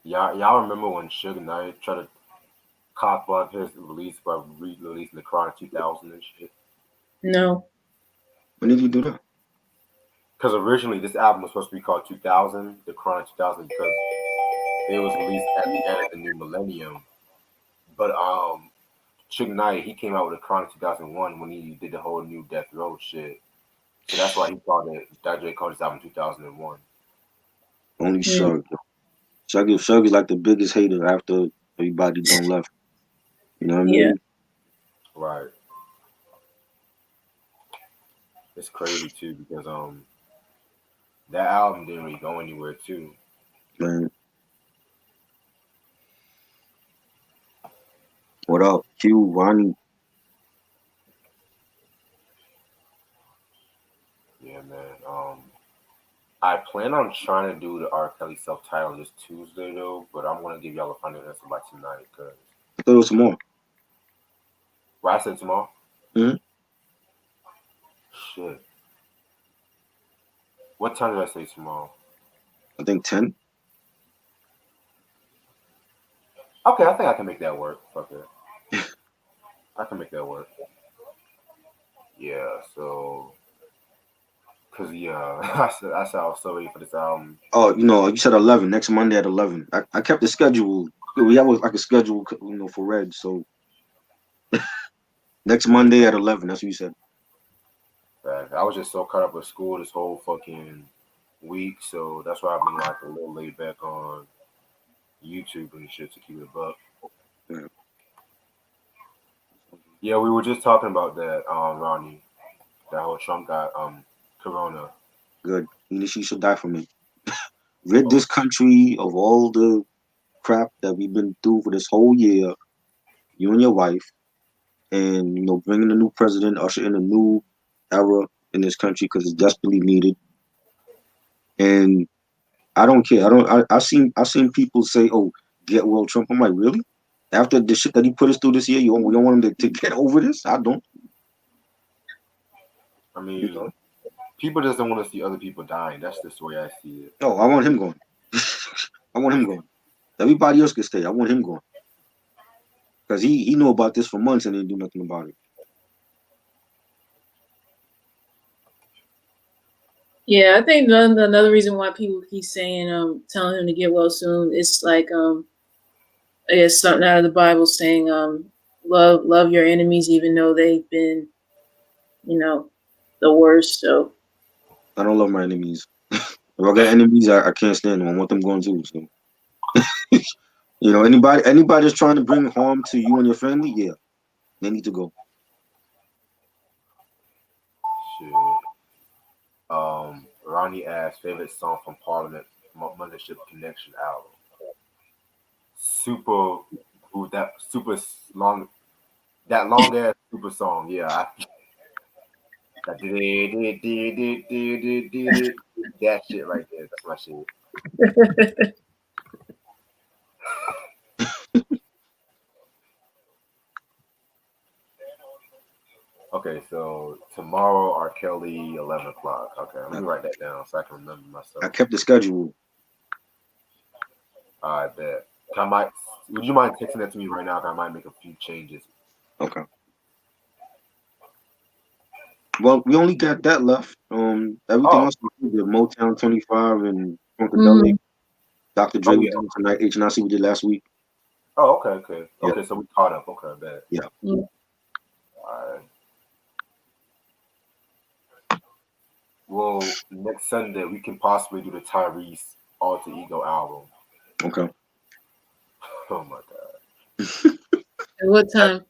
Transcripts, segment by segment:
Y'all remember when Suge Knight tried to cop off his release by re-releasing the Chronic 2000 and shit? No. When did he do that? Because originally this album was supposed to be called 2000, the Chronic 2000, because it was released at the end of the new millennium. But Suge Knight, he came out with a Chronic 2001 when he did the whole new Death Row shit. So that's why he called it. Dr. Dre called his album 2001. Only Mm. Suge. Suge is like the biggest hater after everybody done left. You know what I Yeah. mean? Right. It's crazy too because that album didn't really go anywhere too. Man. What up? Q, Ronnie. Yeah, man. I plan on trying to do the R. Kelly self-titled this Tuesday though, but I'm gonna give y'all a final answer by tonight because I thought it was tomorrow. I said tomorrow. Hmm. Shit. What time did I say tomorrow? I think 10. Okay, I think I can make that work. Fuck it. I can make that work. Yeah, so cause yeah, I said I was so ready for this album. Oh, you said 11. Next Monday at 11. I kept the schedule. We have like a schedule, for Red. So next Monday at 11. That's what you said. I was just so caught up with school this whole fucking week, so that's why I've been like a little laid back on YouTube and shit to keep it up. Yeah. Yeah, we were just talking about that, Ronnie. That whole Trump got corona. Good. She should die for me. Rid Oh, this country of all the crap that we've been through for this whole year. You and your wife, and bringing a new president, usher in a new era in this country because it's desperately needed. And I don't care. I seen people say, "Oh, get well, Trump." I'm like, really? After the shit that he put us through this year, you don't want him to get over this? I don't. I You mean, know. people just don't want to see other people dying. That's just the way I see it. No, I want him going. I want him going. Everybody else can stay. I want him going because he knew about this for months and didn't do nothing about it. Yeah, I think another reason why people keep saying telling him to get well soon is like I guess something out of the Bible saying love your enemies even though they've been, you know, the worst. So I don't love my enemies. If I got enemies, I can't stand them. I want them going too. So anybody that's trying to bring harm to you and your family, yeah, they need to go. Shit. Ronnie asked favorite song from Parliament Mothership Connection album. Super, ooh, that super long, that long ass super song. Yeah, that that shit right there. That's my shit. Okay, so tomorrow R. Kelly 11 o'clock. Okay, let I, me write that down so I can remember I myself. kept the schedule. I bet. I might. Would you mind texting that to me right now? 'Cause I might make a few changes. Okay. Well, we only got that left. Everything Oh, else we did Motown 25 and Funkadelic. mhm. Dr. Dre oh we yeah. did tonight. H&I-C we did last week. Oh, okay, okay, Yeah, okay. So we caught up. Okay, I bet. yeah. Yeah. All right. Well, next Sunday we can possibly do the Tyrese Alter Ego album. Okay. Oh my god. At what time?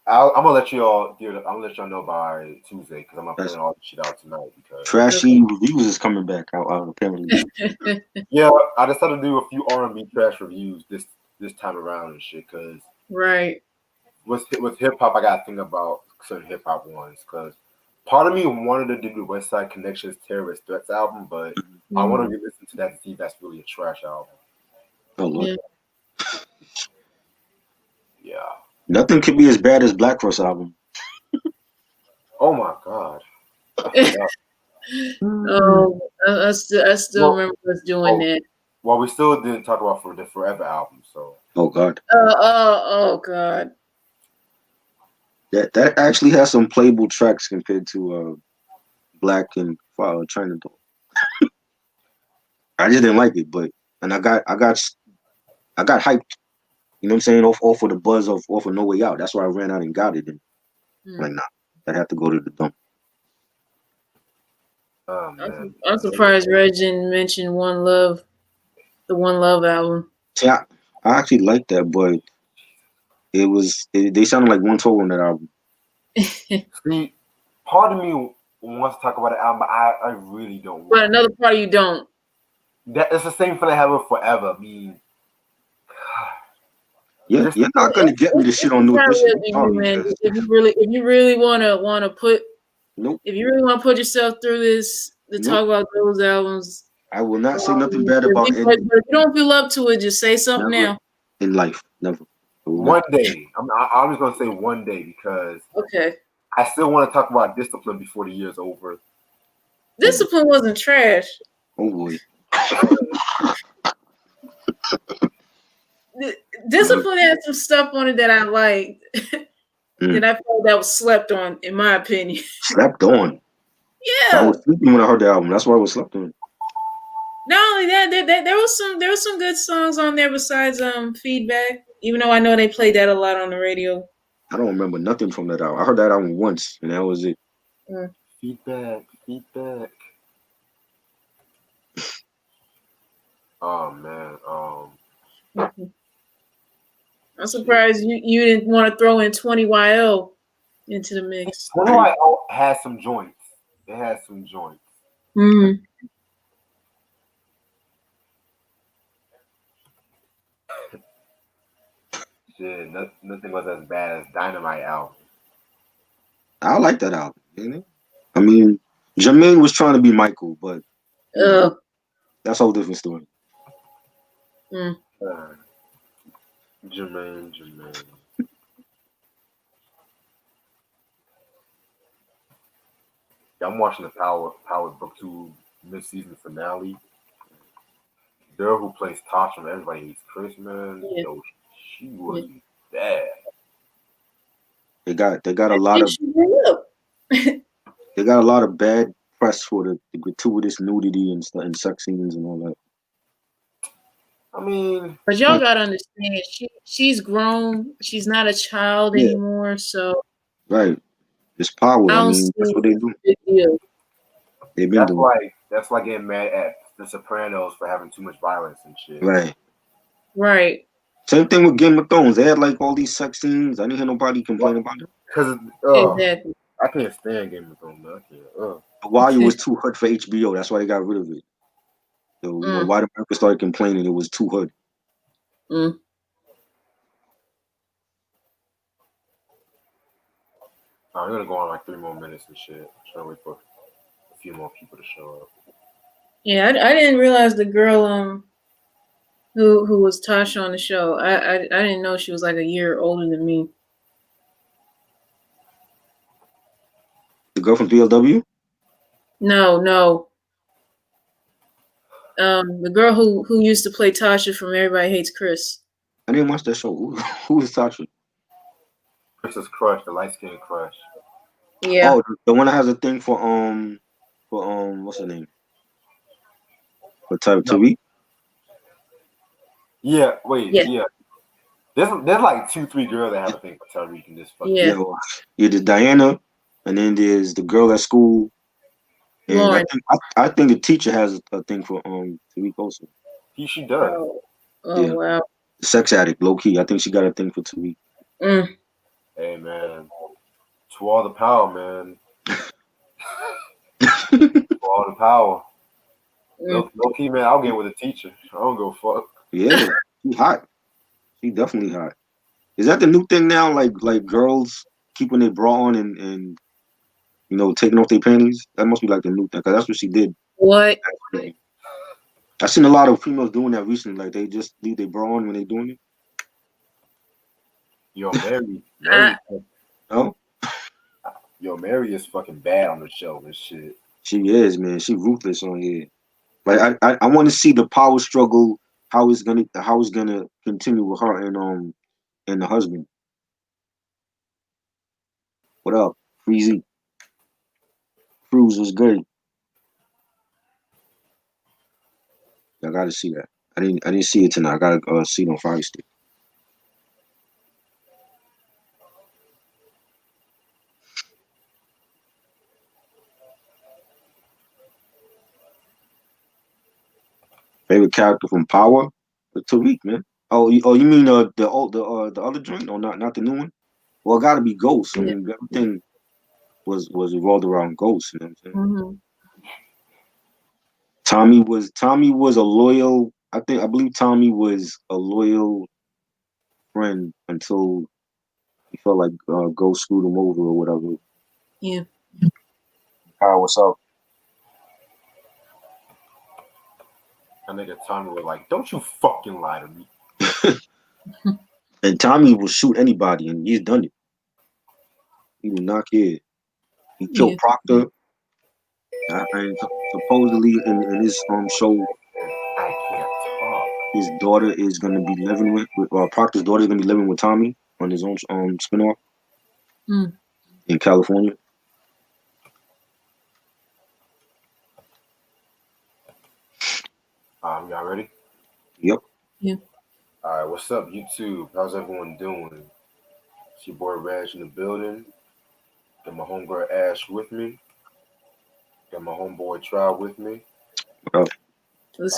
I'm gonna let you all. I'm gonna let y'all know by Tuesday because I'm not That's putting all this shit out tonight because trashy reviews is coming back out apparently. yeah, I decided to do a few R&B trash reviews this time around and shit because Right. with hip hop I gotta think about certain hip hop ones because part of me wanted to do the West Side Connections Terrorist Threats album, but I want Mhm. to re-listen to that to see if that's really a trash album. Oh Lord. Yeah. Yeah. Nothing could be as bad as Black Cross album. Oh my god. I forgot. Oh, I still Well, remember us doing oh, that. Well, we still didn't talk about for the Forever album, so Oh God, Oh God. that actually has some playable tracks compared to Black and China Doll. I just didn't like it, but and I got hyped. You know what I'm saying? Off of the buzz off of No Way Out. That's why I ran out and got it. And like, nah, that had to go to the dump. oh man. I'm surprised Reg didn't mention One Love, the One Love album. See, I actually liked that, but they sounded like one total on that album. See, part of me wants to talk about the album, but I really don't. But another part you don't. It's the same feeling I have with Forever. I mean, Yeah, you're not gonna get me to shit on New Edition. If you really wanna put, nope. If you really want to put yourself through this to talk about those albums, I will not say nothing bad about it. But if you don't feel up to it, just say something now. In life, never. One day, I'm just gonna say one day because I still want to talk about Discipline before the year's over. Discipline wasn't trash. Oh boy. Discipline had some stuff on it that I liked. That I felt that was slept on, in my opinion. Slept on. Yeah. I was sleeping when I heard the album. That's why I was slept on. Not only that, there was some good songs on there besides Feedback. Even though I know they played that a lot on the radio. I don't remember nothing from that album. I heard that album once, and that was it. Feedback. Oh man. I'm surprised you didn't want to throw in 20YL into the mix. 20YL has some joints. It has some joints. Mm-hmm. Shit, nothing was as bad as Dynamite album. I like that album. You know? I mean, Jermaine was trying to be Michael, but that's a whole different story. Jermaine. Yeah, I'm watching the Power Book 2 mid-season finale. The girl who plays Tasha from Everybody Hates Chris, man. Yo, she was bad. They got a lot of they got a lot of bad press for the gratuitous nudity and sex scenes and all that. I mean, but y'all gotta understand, she's grown. She's not a child anymore. So right, it's power. I mean, that's what they do. They've been doing. That's like getting mad at The Sopranos for having too much violence and shit. Right. Same thing with Game of Thrones. They had like all these sex scenes. I didn't hear nobody complain about it. Because exactly. I can't stand Game of Thrones. Man. I can't. While it was too hood for HBO, that's why they got rid of it. So why the America started complaining it was too hood. I'm gonna go on like 3 more minutes and shit. Trying to wait for a few more people to show up. Yeah, I didn't realize the girl who was Tasha on the show. I didn't know she was like a year older than me. The girl from PLW? No. The girl who used to play Tasha from Everybody Hates Chris. I didn't watch that show. Who is Tasha? Chris's crush, the light-skinned crush. Yeah. Oh, the one that has a thing for what's her name? For Tariq? Yeah, wait, yeah. There's like 2-3 girls that have a thing for Tariq in this fucking there's Diana, and then there's the girl at school. And I think the teacher has a thing for Tariq also. She does. Oh wow. Sex addict, low key. I think she got a thing for Tariq. Hey man. To all the power, man. To all the power. Low key, man, I'll get with a teacher. I don't go fuck. Yeah, she's hot. She's definitely hot. Is that the new thing now? Like girls keeping their bra on and taking off their panties? That must be like the new thing, because that's what she did. What? I've seen a lot of females doing that recently. Like they just leave their bra on when they're doing it. Yo, Mary. Oh? Yo, Mary is fucking bad on the show and shit. She is, man. She ruthless on here. Like I want to see the power struggle, how it's gonna continue with her and the husband. What up, Freezy? Cruz was good. I gotta see that. I didn't see it tonight. I gotta see it on Fire Stick. Favorite character from Power? Tariq, man. You mean the other joint? Oh, not the new one. Well, it gotta be Ghost. I Yeah. mean, everything was revolved around Ghost. You know what I'm saying? Mm-hmm. Tommy was a loyal. I believe Tommy was a loyal friend until he felt like Ghost screwed him over or whatever. Yeah. Power, what's up? That nigga Tommy was like, "Don't you fucking lie to me." And Tommy will shoot anybody, and he's done it. He will not care. He killed Yeah. Proctor. And supposedly in his show, I can't talk. his daughter is gonna be living with Proctor's daughter is gonna be living with Tommy on his own spinoff Mm. in California. Y'all ready? Yep. Yeah. All right, what's up, YouTube? How's everyone doing? It's your boy Reg in the building. Got my homegirl Ash with me. Got my homeboy Trial with me. That's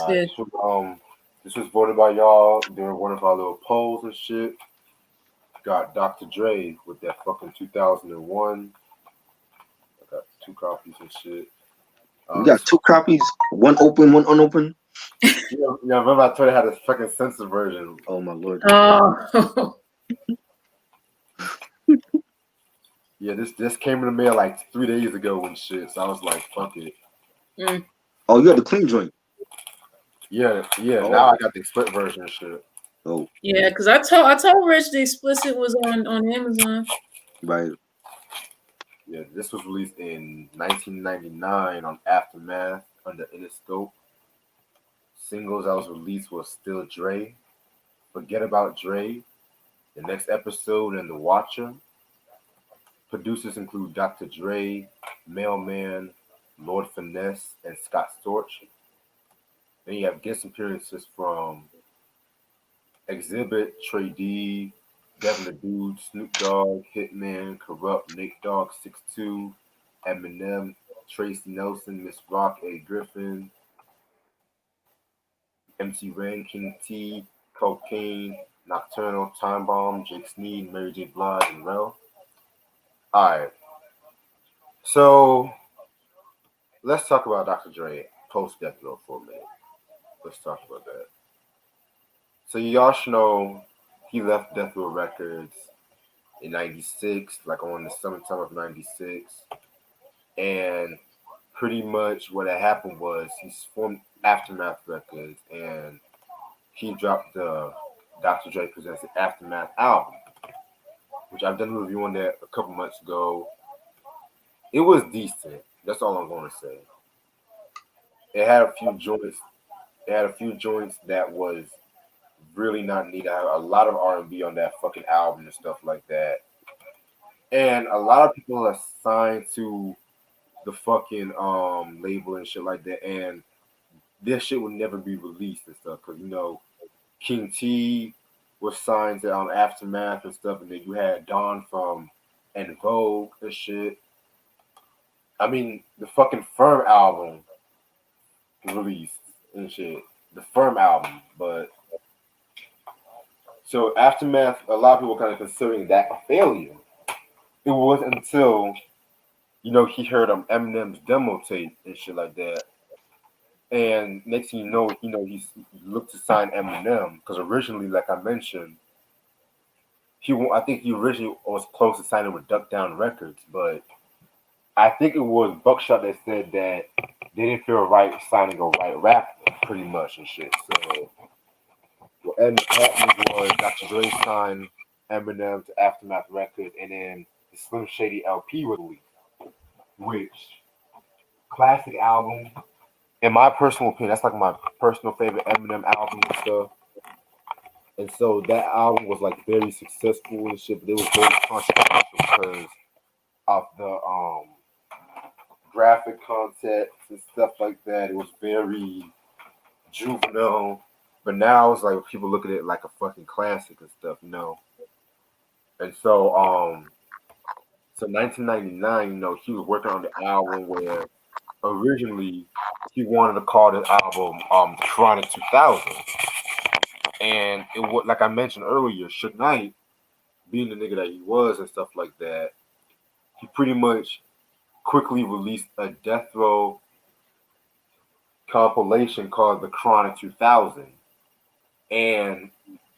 All right, good. so, this was voted by y'all during one of our little polls and shit. Got Dr. Dre with that fucking 2001. I got 2 copies and shit. You got 2 copies, one open, one unopened. Yeah, remember I told you I had a fucking censored version. Oh my lord. Oh. Yeah, this came in the mail like 3 days ago and shit. So I was like, fuck it. Mm. Oh, you got the clean joint. Yeah. Oh. Now I got the split version and shit. Oh. Yeah, because I told Rich the explicit was on Amazon. Right. Yeah, this was released in 1999 on Aftermath under Interscope. Singles that was released was Still Dre, Forget About Dre, The Next Episode, and The Watcher. Producers include Dr. Dre, Mailman, Lord Finesse, and Scott Storch. Then you have guest appearances from Exhibit, Trey D, Devin the Dude, Snoop Dogg, Hitman, Corrupt, Nate Dogg, 6'2", Eminem, Tracy Nelson, Miss Rock, A. Griffin, MC Ren, King T, Cocaine, Nocturnal, Time Bomb, Jake Sneed, Mary J. Blige, and Rel. Alright, so let's talk about Dr. Dre post Death Row for a minute. Let's talk about that. So y'all should know he left Death Row Records in 96, like on the summertime of 96. And pretty much what had happened was he formed Aftermath Records and he dropped the Dr. Dre Presents the Aftermath album, which I've done a review on that a couple months ago. It was decent. That's all I'm going to say. It had a few joints. It had a few joints that was really not needed. I had a lot of R&B on that fucking album and stuff like that. And a lot of people are signed to the fucking label and shit like that, and this shit would never be released and stuff because King T was signed to Aftermath and stuff, and then you had Don from En Vogue and shit. I mean, the fucking Firm album released and shit. The Firm album, but so Aftermath, a lot of people kind of considering that a failure. It wasn't until he heard Eminem's demo tape and shit like that. And next thing you know, he looked to sign Eminem because originally, like I mentioned, I think he originally was close to signing with Duck Down Records, but I think it was Buckshot that said that they didn't feel right signing a white rapper, pretty much and shit. So what ended up happening was Dr. Dre signed Eminem to Aftermath Records, and then the Slim Shady LP was released, which classic album. in my personal opinion, that's like my personal favorite Eminem album and stuff. And so that album was like very successful and shit, but it was very controversial because of the graphic content and stuff like that. It was very juvenile. But now it's like people look at it like a fucking classic and stuff, you know. And so 1999, you know, he was working on the album where originally he wanted to call the album Chronic 2000. And it was like I mentioned earlier, Suge Knight, being the nigga that he was and stuff like that, he pretty much quickly released a Death Row compilation called The Chronic 2000. And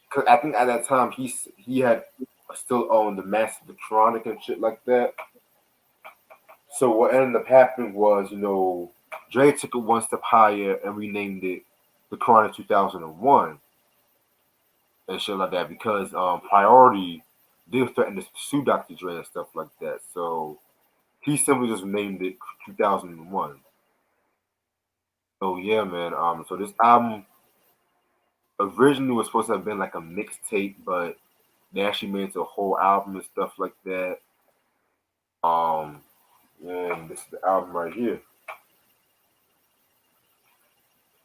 'cause I think at that time he had still owned the Master of the Chronic and shit like that. So what ended up happening was, you know, Dre took it one step higher and renamed it The Chronic 2001 and shit like that because Priority did threaten to sue Dr. Dre and stuff like that. So he simply just named it 2001. So yeah, man. So this album originally was supposed to have been like a mixtape, but they actually made it to a whole album and stuff like that. Um, and this is the album right here.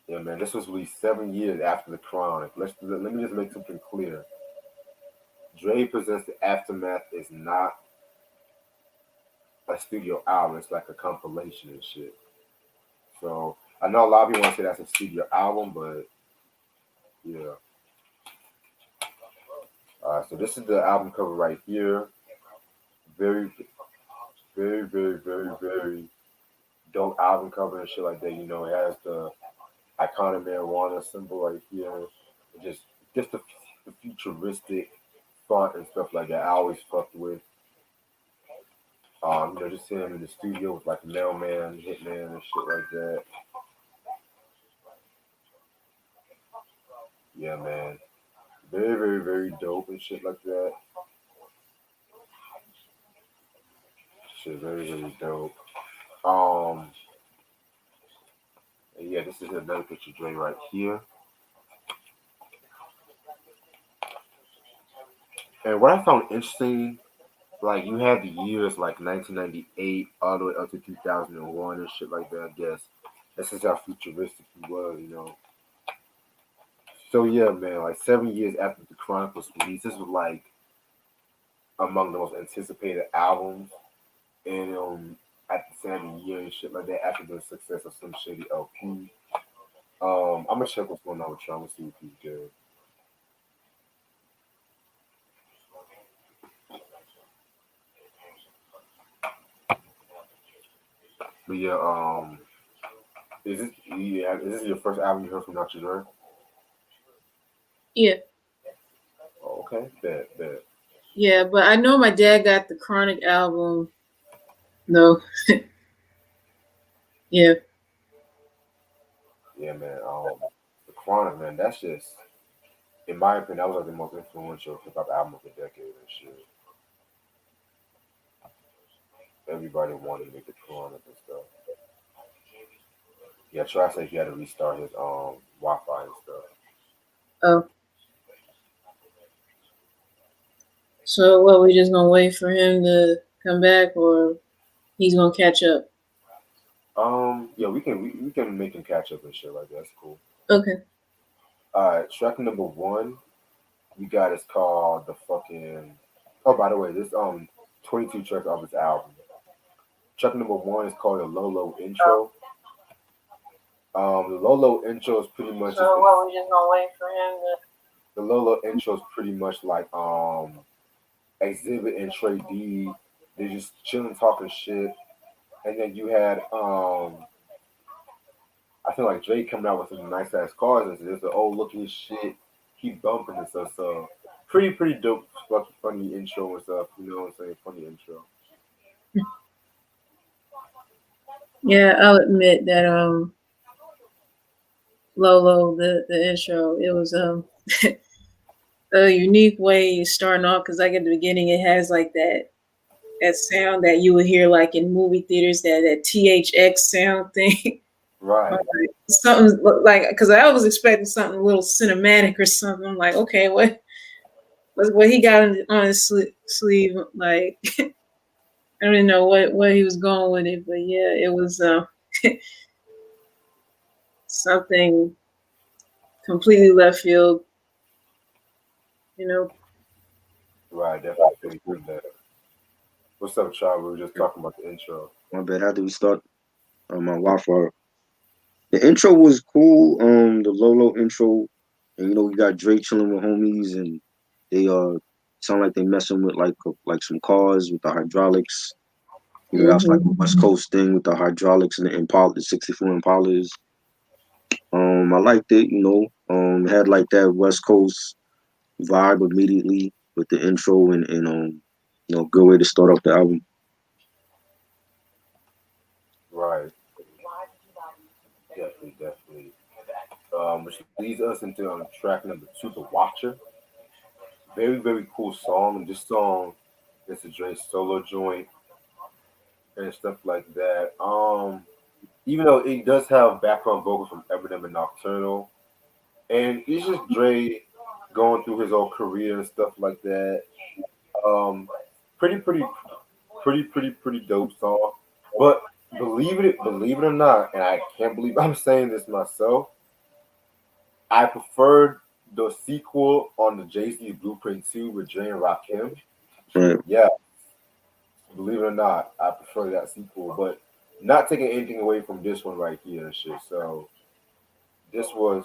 Yeah, man. This was released 7 years after the Chronic. Let me just make something clear. Dre Presents the Aftermath is not a studio album. It's like a compilation and shit. So I know a lot of people want to say that's a studio album, but yeah. So this is the album cover right here. Very, very dope album cover and shit like that. You know, it has the iconic marijuana symbol right here. Just the futuristic font and stuff like that. I always fucked with. You know, just seeing him in the studio with like Mailman, Hitman, and shit like that. Yeah, man. Very dope and shit like that. Shit, very dope. Um, and yeah, this is another picture of Dre right here. And what I found interesting, like you had the years like 1998 all the way up to 2001 and shit like that. I guess this is how futuristic he was, you know. So yeah, man, like 7 years after the Chronic was released, this was like among the most anticipated albums, and at the same year and shit like that after the success of Slim Shady LP. I'm gonna check what's going on with Trump and see if he's good. But yeah, is this your first album you heard from Dr. Dre? Yeah, Oh, okay, bet. yeah, but I know my dad got the Chronic album. No, yeah, Yeah, man. The Chronic, man. That's just, in my opinion, that was like the most influential hip hop album of the decade and shit. Everybody wanted to make the Chronic and stuff. Yeah, Try said he had to restart his Wi-Fi and stuff. oh, so what? We just gonna wait for him to come back, or he's gonna catch up? Yeah, we can make him catch up and shit like that. That's cool. Okay. All right, track number one we got is called the fucking. Oh, by the way, this 22 tracks off his album. Track number one is called the Lolo intro. The Lolo intro is pretty much. So what? We just gonna wait for him to. The Lolo intro is pretty much like Exhibit and Trey D. They're just chilling, talking shit, and then you had I feel like Drake coming out with some nice ass cars and there's the old looking shit. Keep bumping and stuff. So pretty dope, fucking funny intro and stuff. You know what I'm saying? Funny intro. Yeah, I'll admit that Lolo, the intro, it was a unique way starting off because like at the beginning it has like that sound that you would hear like in movie theaters, that THX sound thing. Right. Something like, because I was expecting something a little cinematic or something. I'm like, okay, what he got on his sleeve? Like, I don't even know what he was going with it, but yeah, it was something completely left field. You know. Right. Definitely feel that. What's up, Chad? We were just talking about the intro. My bad. How do we start? My Wi-Fi. The intro was cool. The Lolo intro, and we got Dre chilling with homies, and they sound like they messing with like some cars with the hydraulics. That's like a West Coast thing with the hydraulics and the Impala, the '64 Impalas. I liked it. Had like that West Coast vibe immediately with the intro and good way to start off the album. Right. Definitely. Which leads us into track number 2, The Watcher. Very, very cool song. And this song is a Dre solo joint and stuff like that. Even though it does have background vocals from Eminem and Nocturnal, and it's just Dre going through his own career and stuff like that. Um, pretty, pretty, pretty dope song. But believe it or not, and I can't believe I'm saying this myself, I preferred the sequel on the Jay-Z Blueprint 2 with Dre and Rakim. Right. Yeah, believe it or not, I prefer that sequel, but not taking anything away from this one right here and shit. So this was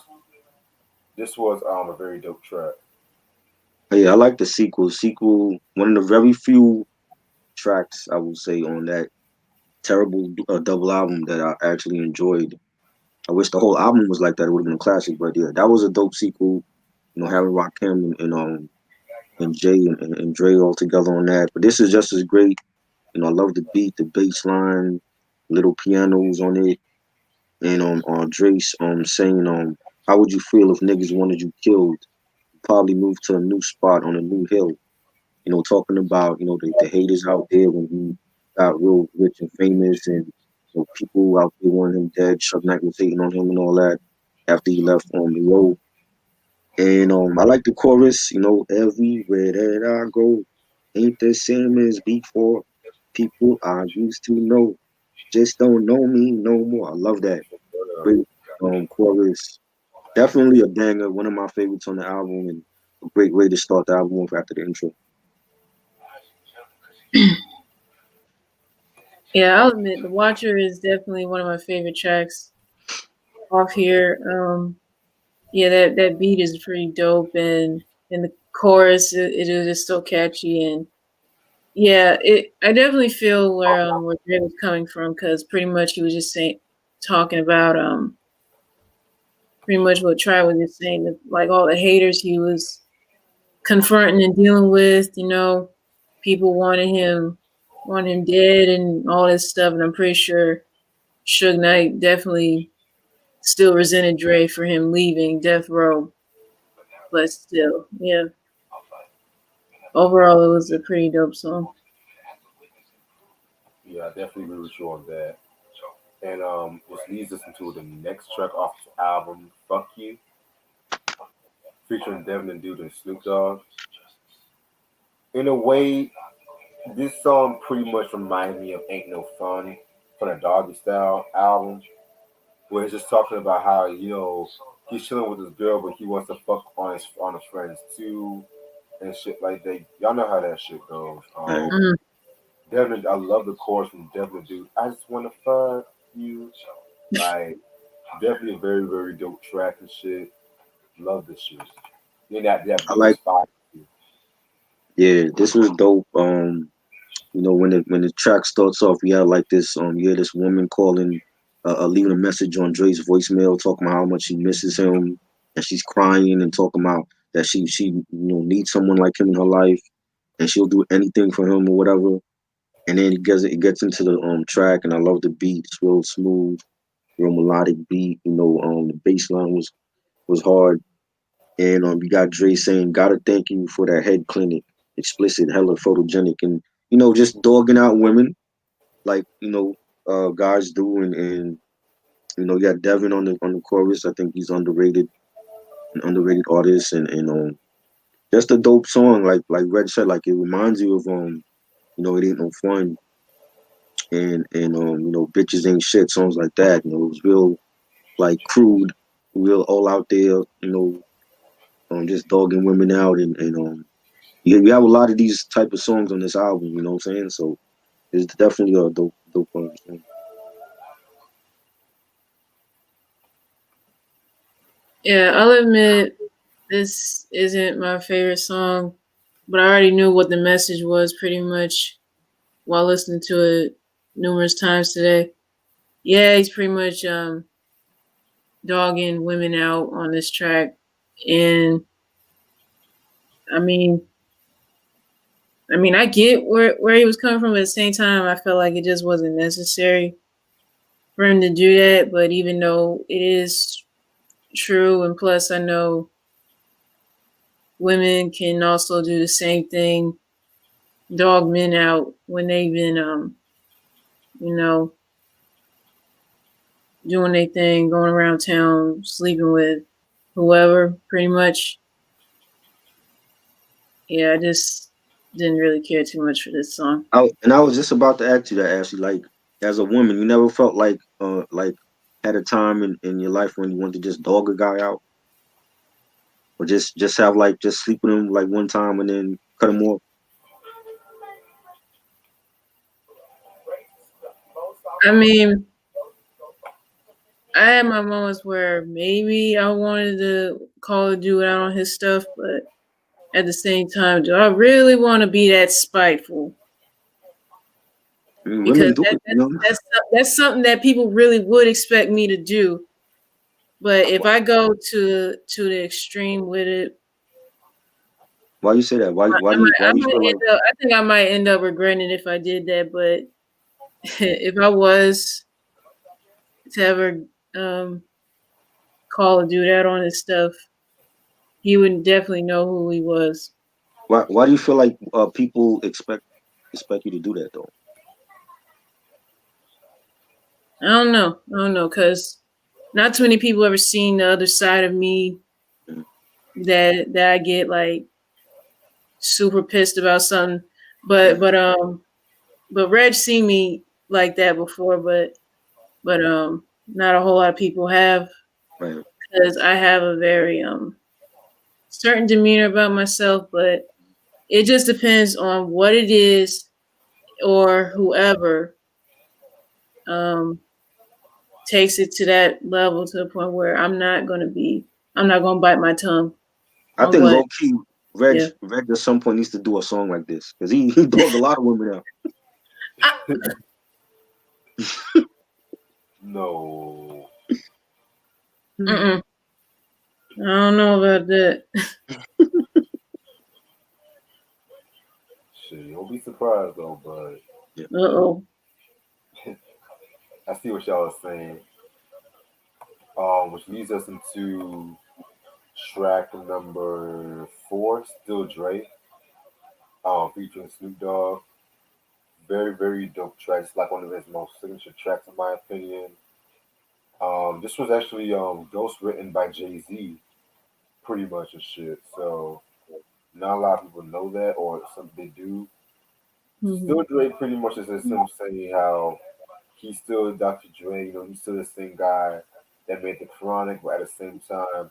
a very dope track. Yeah, I like the sequel. Sequel, one of the very few tracks I will say on that terrible double album that I actually enjoyed. I wish the whole album was like that. It would have been a classic. But yeah, that was a dope sequel. Having Rakim and Jay and Dre all together on that. But this is just as great. I love the beat, the bass line, little pianos on it, and on Dre's saying how would you feel if niggas wanted you killed? Probably move to a new spot on a new hill. Talking about the haters out there when he got real rich and famous, and people out there wanting him dead. Chuck Knight was hating on him and all that after he left on the road. And I like the chorus. Everywhere that I go ain't the same as before. People I used to know just don't know me no more. I love that great chorus. Definitely a banger. One of my favorites on the album, and a great way to start the album off after the intro. Yeah, I'll admit The Watcher is definitely one of my favorite tracks off here. Yeah, that beat is pretty dope, and the chorus it is just so catchy, and yeah, I definitely feel where Dre was coming from, because pretty much he was just talking about pretty much what Tri was just saying, that, like, all the haters he was confronting and dealing with, people wanting him dead and all this stuff, and I'm pretty sure Suge Knight definitely still resented Dre for him leaving Death Row, but still, yeah. Overall, it was a pretty dope song. Yeah, I definitely agree with you on that. And which leads us into the next track off the album, "Fuck You," featuring Devin and Dude and Snoop Dogg. In a way, this song pretty much reminds me of "Ain't No Fun" from the Doggy Style album, where it's just talking about how he's chilling with his girl, but he wants to fuck on his friends too, and shit like that. Y'all know how that shit goes. Right. Devin, I love the chorus from Devin, dude. I just want to fuck you. Like, definitely a very, very dope track and shit. Love this shit. Then that I beat like. is fire. Yeah, this was dope. When the track starts off, we had like this this woman calling, leaving a message on Dre's voicemail talking about how much she misses him, and she's crying and talking about that she needs someone like him in her life, and she'll do anything for him or whatever. And then it gets into the track, and I love the beat. It's real smooth, real melodic beat. The bass line was hard, and we got Dre saying, "Gotta thank you for that head clinic, explicit, hella photogenic," and just dogging out women like guys do, and You know, you got Devin on the chorus. I think he's an underrated artist, and just a dope song. Like Red said, like it reminds you of you know, it ain't no fun, and you know, bitches ain't shit. Songs like that. You know, it was real like crude, real all out there. You know, just dogging women out, and you have a lot of these type of songs on this album. You know what I'm saying? So it's definitely a dope song. Yeah, I'll admit this isn't my favorite song, but I already knew what the message was pretty much while listening to it numerous times today. Yeah, he's pretty much dogging women out on this track, and I mean, I get where he was coming from. At the same time, I felt like it just wasn't necessary for him to do that. But even though it is true, and plus, I know women can also do the same thing, dog men out when they've been, you know, doing their thing, going around town, sleeping with whoever, pretty much. Yeah, I just didn't really care too much for this song. I was just about to ask you that, Ashley. Like, as a woman, you never felt like had a time in your life when you wanted to just dog a guy out, or just have like just sleep with him like one time and then cut him off. I mean, I had my moments where maybe I wanted to call a dude out on his stuff, but at the same time, do I really want to be that spiteful? I mean, women Because do it, you know. that's something that people really would expect me to do. But if I go to the extreme with it, Why you say that? Why I do you might feel like? end up. I think I might end up regretting it if I did that. But if I was to ever call a dude out on his stuff, he would definitely know who he was. Why do you feel like people expect you to do that though? I don't know. I don't know because not too many people ever seen the other side of me Mhm. that I get like super pissed about something. But Right, but um but Reg seen me like that before, but not a whole lot of people have right. because I have a very certain demeanor about myself, but it just depends on what it is or whoever um takes it to that level to the point where I'm not gonna bite my tongue I on think what low key, Reg yeah. Reg at some point needs to do a song like this because he dogged a lot of women out. No. Mm-mm. I don't know about that. Shit, you won't be surprised though, but Yeah. Uh-oh. I see what y'all are saying. Which leads us into track number 4, Still Dre, featuring Snoop Dogg. Very, very dope track. It's like one of his most signature tracks, in my opinion. This was actually ghost written by Jay Z, pretty much and shit. So not a lot of people know that, or some they do. Mm-hmm. Still Dre pretty much is just him saying how he's still Dr. Dre. You know, he's still the same guy that made the Chronic, but at the same time,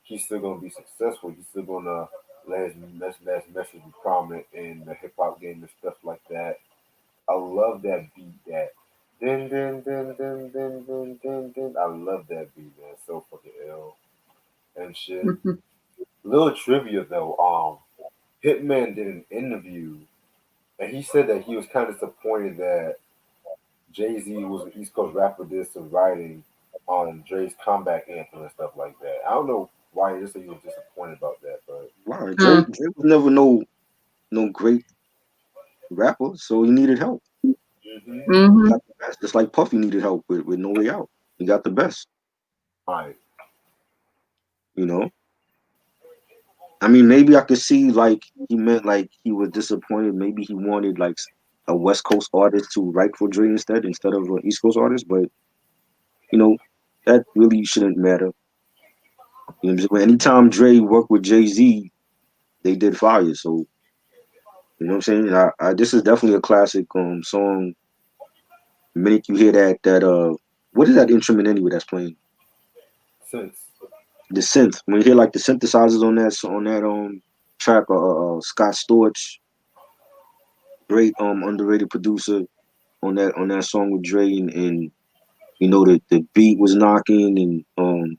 he's still gonna be successful. He's still gonna let his message be prominent in the hip hop game and stuff like that. I love that beat. That din din din din din din din din. I love that beat, man. So fucking ill and shit. Little trivia though. Hitman did an interview, and he said that he was kind of disappointed that Jay Z was an East Coast rapper, did some writing on Dre's comeback anthem and stuff like that. I don't know why he just said he was disappointed about that, but Wow, Mm. Dre was never no great rapper, so he needed help. mm-hmm. He Mm-hmm. got the best, just like Puffy needed help with No Way Out. He got the best, Right. you know. I mean, maybe I could see like he meant like he was disappointed. Maybe he wanted like a West Coast artist to write for Dre instead of an East Coast artist. But you know, that really shouldn't matter. You know what I'm saying? Anytime Dre worked with Jay-Z, they did fire. So you know what I'm saying? This is definitely a classic song. The minute you hear that what is that instrument anyway that's playing? Since The synth. When you hear like the synthesizers on that track, Scott Storch, great underrated producer on that song with Dre, and you know the beat was knocking, and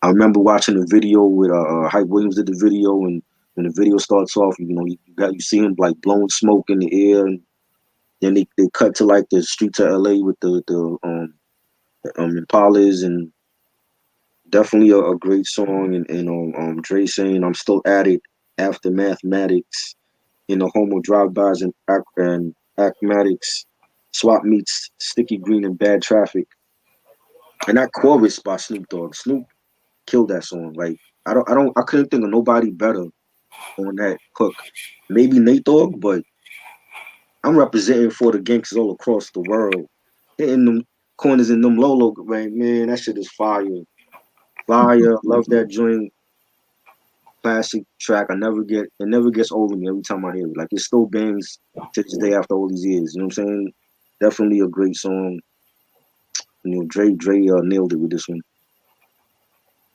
I remember watching the video with Hype Williams did the video, and when the video starts off, you know you see him like blowing smoke in the air, and then they cut to like the streets of LA with the Impalas, and definitely a great song, and Dre saying I'm still at it after mathematics, in the homo drive-bys and acmatics, swap meets sticky green and bad traffic, and that chorus by Snoop Dogg. Snoop killed that song. Like I couldn't think of nobody better on that hook. Maybe Nate Dogg, but I'm representing for the gangsters all across the world. Hitting them corners in them Lolo, man, that shit is fire. Fire, love that joint. Classic track. It never gets old to me every time I hear it. Like it still bangs to this day after all these years. You know what I'm saying? Definitely a great song. You know, Dre nailed it with this one.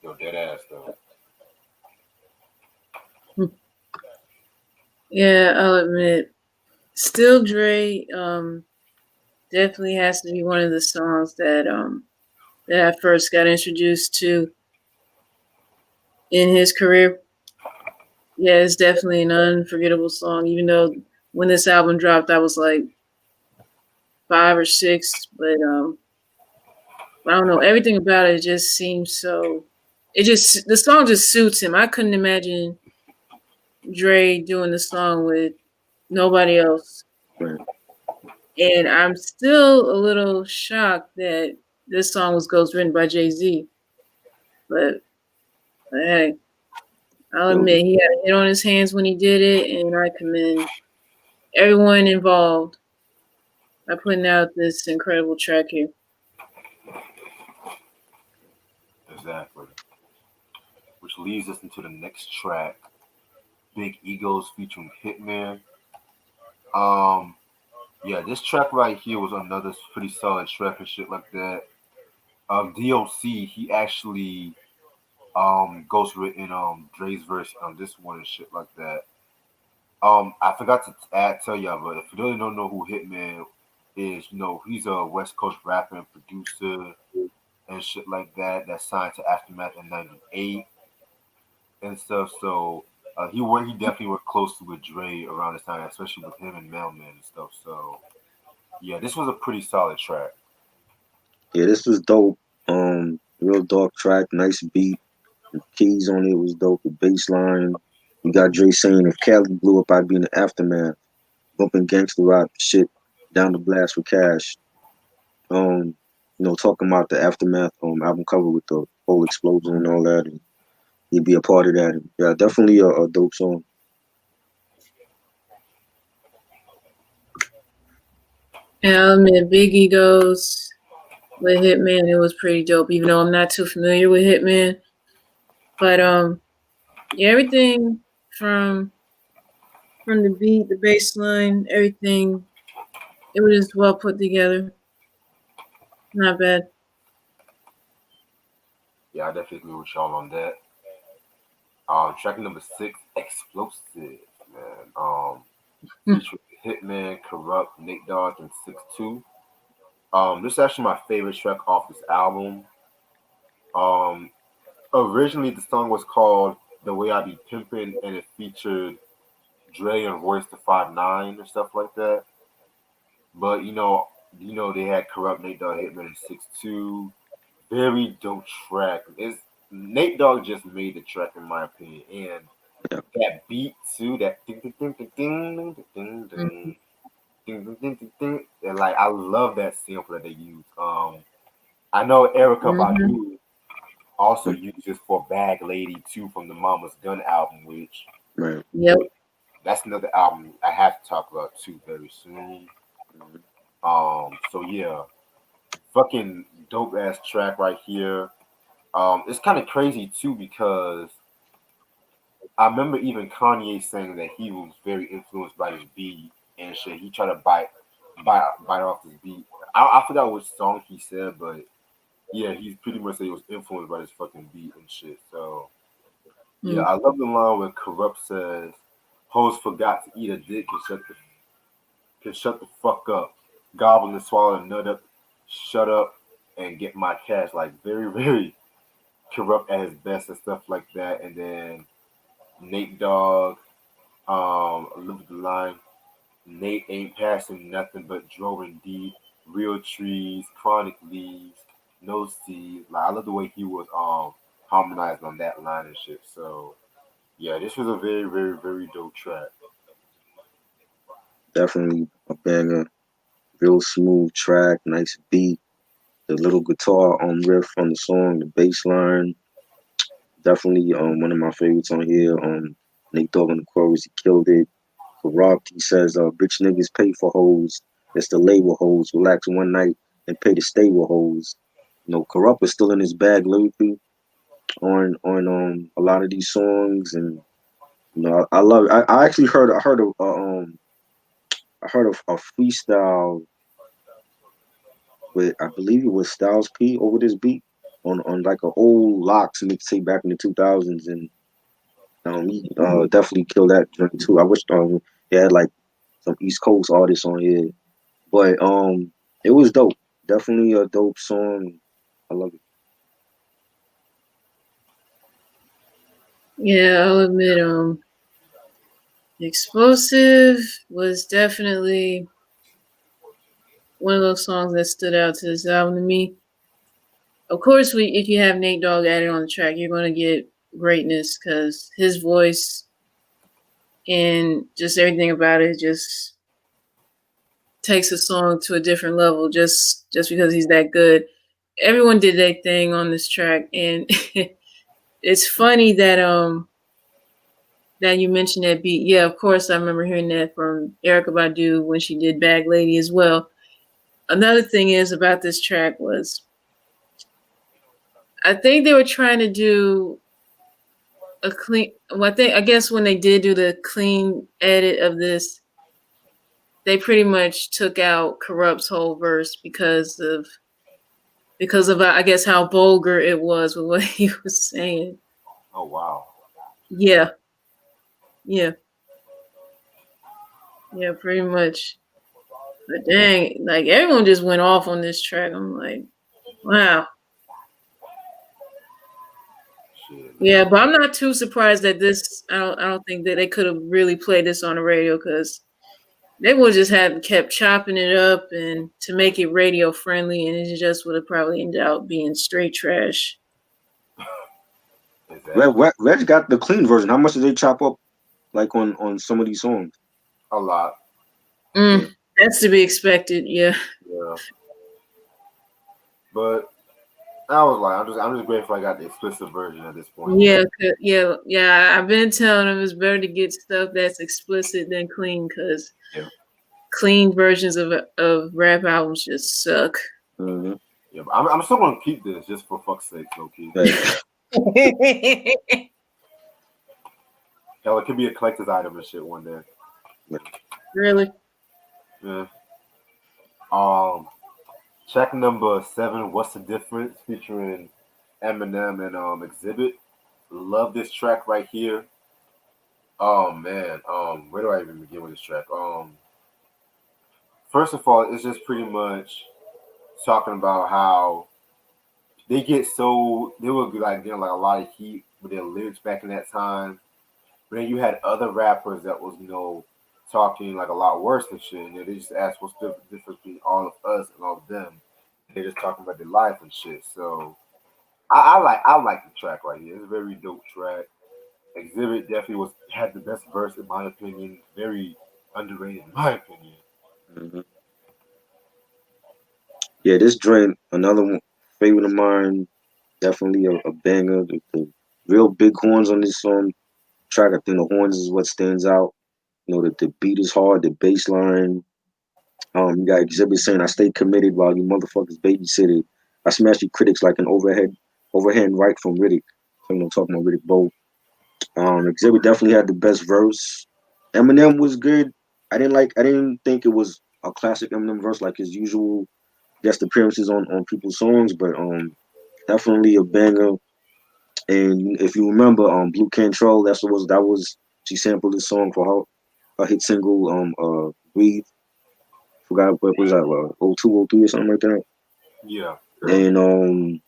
yo, dead ass though. Yeah, I'll admit. Still Dre definitely has to be one of the songs that I first got introduced to in his career. Yeah, it's definitely an unforgettable song, even though when this album dropped I was like 5 or 6, but I don't know, everything about it just seems so the song just suits him. I couldn't imagine Dre doing the song with nobody else. Right. And I'm still a little shocked that this song was ghostwritten by Jay-Z. But hey, I'll Yo, admit he had a hit on his hands when he did it, and I commend everyone involved by putting out this incredible track here. Exactly. Which leads us into the next track, Big Egos featuring Hitman. Um, yeah, this track right here was another pretty solid track and shit like that. DOC, he actually goes written Dre's verse on this one and shit like that. I forgot to tell y'all, but if you really don't know who Hitman is, you know, he's a West Coast rapper and producer and shit like that that signed to Aftermath in '98 and stuff. So he definitely worked closely with Dre around this time, especially with him and Mailman and stuff. So yeah, this was a pretty solid track. yeah, this was dope. Real dark track, nice beat. The keys on it was dope. The bass line. You got Dre saying if Cali blew up, I'd be in the aftermath. Bumping gangster rap shit down the blast for cash. You know, talking about the aftermath album cover with the whole explosion and all that, and he'd be a part of that. And, yeah, definitely a dope song. And I'll admit, Big Egos with Hitman, it was pretty dope, even though I'm not too familiar with Hitman. But yeah, everything from the beat, the bass line, everything, it was just well put together. Not bad. Yeah, I definitely agree with y'all on that. Track number 6, Explosive, man. Featuring Hitman, Corrupt, Nate Dogg, and 6'2". This is actually my favorite track off this album. Um, Originally the song was called "The Way I Be Pimpin'" and it featured Dre and Royce the 5'9" and stuff like that. But they had Corrupt, Nate Dogg, Hitman, and 6'2". Very dope track. It's Nate Dogg just made the track in my opinion, and Yeah. that beat too, that ding ding ding ding ding ding ding Mm-hmm. ding ding ding ding ding, and like I love that sample that they use. I know Erica Mm-hmm. Badu also uses for Bag Lady too from the Mama's Gun album, which Right. Yep. that's another album I have to talk about too very soon. So yeah, fucking dope ass track right here. It's kind of crazy too because I remember even Kanye saying that he was very influenced by this beat and shit. He tried to bite off this beat. I forgot which song he said, but yeah, he's pretty much said he was influenced by this fucking beat and shit. So yeah, Mm. I love the line where Corrupt says, "Hoes forgot to eat a dick and shut the fuck up, gobble and swallow a nut up, shut up and get my cash." Like very very Corrupt at his best and stuff like that. And then Nate Dogg, I love the line. Nate ain't passing nothing but drawing deep, real trees, chronic leaves, no seeds. Like I love the way he was harmonized on that line and shit. So yeah, this was a very, very, very dope track. Definitely a banger. Real smooth track, nice beat. The little guitar riff on the song, the bass line. Definitely one of my favorites on here. Nate Dogg on the chorus, he killed it. Corrupt, he says, "Rich niggas pay for hoes. That's the label hoes. Relax one night and pay to stay with hoes." You know, Corrupt is still in his bag lyrically on a lot of these songs, and you know, I love it. I actually heard a freestyle with, I believe it was Styles P over this beat on like a old Locks mixtape back in the 2000s, and he definitely killed that joint too. I wish they had like some East Coast artists on here, but it was dope. Definitely a dope song. I love it. Yeah, I'll admit, Explosive was definitely one of those songs that stood out to this album to me. Of course, if you have Nate Dogg added on the track, you're going to get greatness because his voice and just everything about it just takes a song to a different level just because he's that good. Everyone did their thing on this track, and it's funny that that you mentioned that beat. Yeah, of course I remember hearing that from Erykah Badu when she did Bag Lady as well. Another thing is about this track was I think they were trying to do a clean. Well, I guess when they did do the clean edit of this, they pretty much took out Corrupt's whole verse because of I guess how vulgar it was with what he was saying. Oh wow. Yeah, yeah, yeah, pretty much. But dang, like everyone just went off on this track. I'm like, wow. Shit. Yeah, but I'm not too surprised that this. I don't think that they could have really played this on the radio because they would just have kept chopping it up and to make it radio friendly, and it just would have probably ended up being straight trash. Exactly. Reg got the clean version. How much did they chop up like on some of these songs? A lot. That's to be expected. Yeah. Yeah. But I was like, I'm just grateful I got the explicit version at this point. Yeah, yeah. I've been telling them it's better to get stuff that's explicit than clean because clean versions of rap albums just suck. Mm-hmm. Yeah, but I'm still gonna keep this just for fuck's sake, Loki. Hell, it could be a collector's item and shit one day. Really? Yeah. Track number 7, "What's the Difference?" featuring Eminem and Exhibit. Love this track right here. Oh man, where do I even begin with this track? First of all, it's just pretty much talking about how they were like getting like a lot of heat with their lyrics back in that time. But then you had other rappers that was talking like a lot worse and shit. And they just asked what's the difference between all of us and all of them. They're just talking about their life and shit. So I like the track right here. It's a very dope track. Exhibit definitely had the best verse in my opinion. Very underrated in my opinion. Mm-hmm. Yeah, this joint, another one, favorite of mine. Definitely a banger. The real big horns on this song track. I think the horns is what stands out. You know, the beat is hard, the bass line, You got Exhibit saying, "I stay committed while you motherfuckers babysitted. I smashed you critics like an overhand right from Riddick." So, talking about Riddick Bowe. Exhibit definitely had the best verse. Eminem was good. I didn't think it was a classic Eminem verse like his usual guest appearances on people's songs, but definitely a banger. And if you remember, Blue Cantrell, that was she sampled this song for her hit single, Breathe. Forgot what was that, 02, 03 or something like that. Yeah. And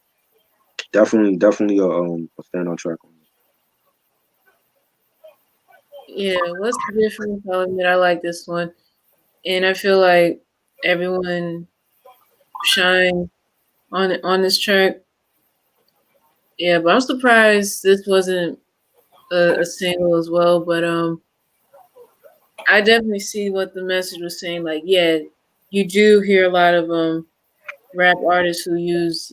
definitely a standout track on this. Yeah, what's the difference? I'll admit I like this one, and I feel like everyone shined on this track. Yeah, but I'm surprised this wasn't a single as well. But I definitely see what the message was saying. Like, yeah, you do hear a lot of rap artists who use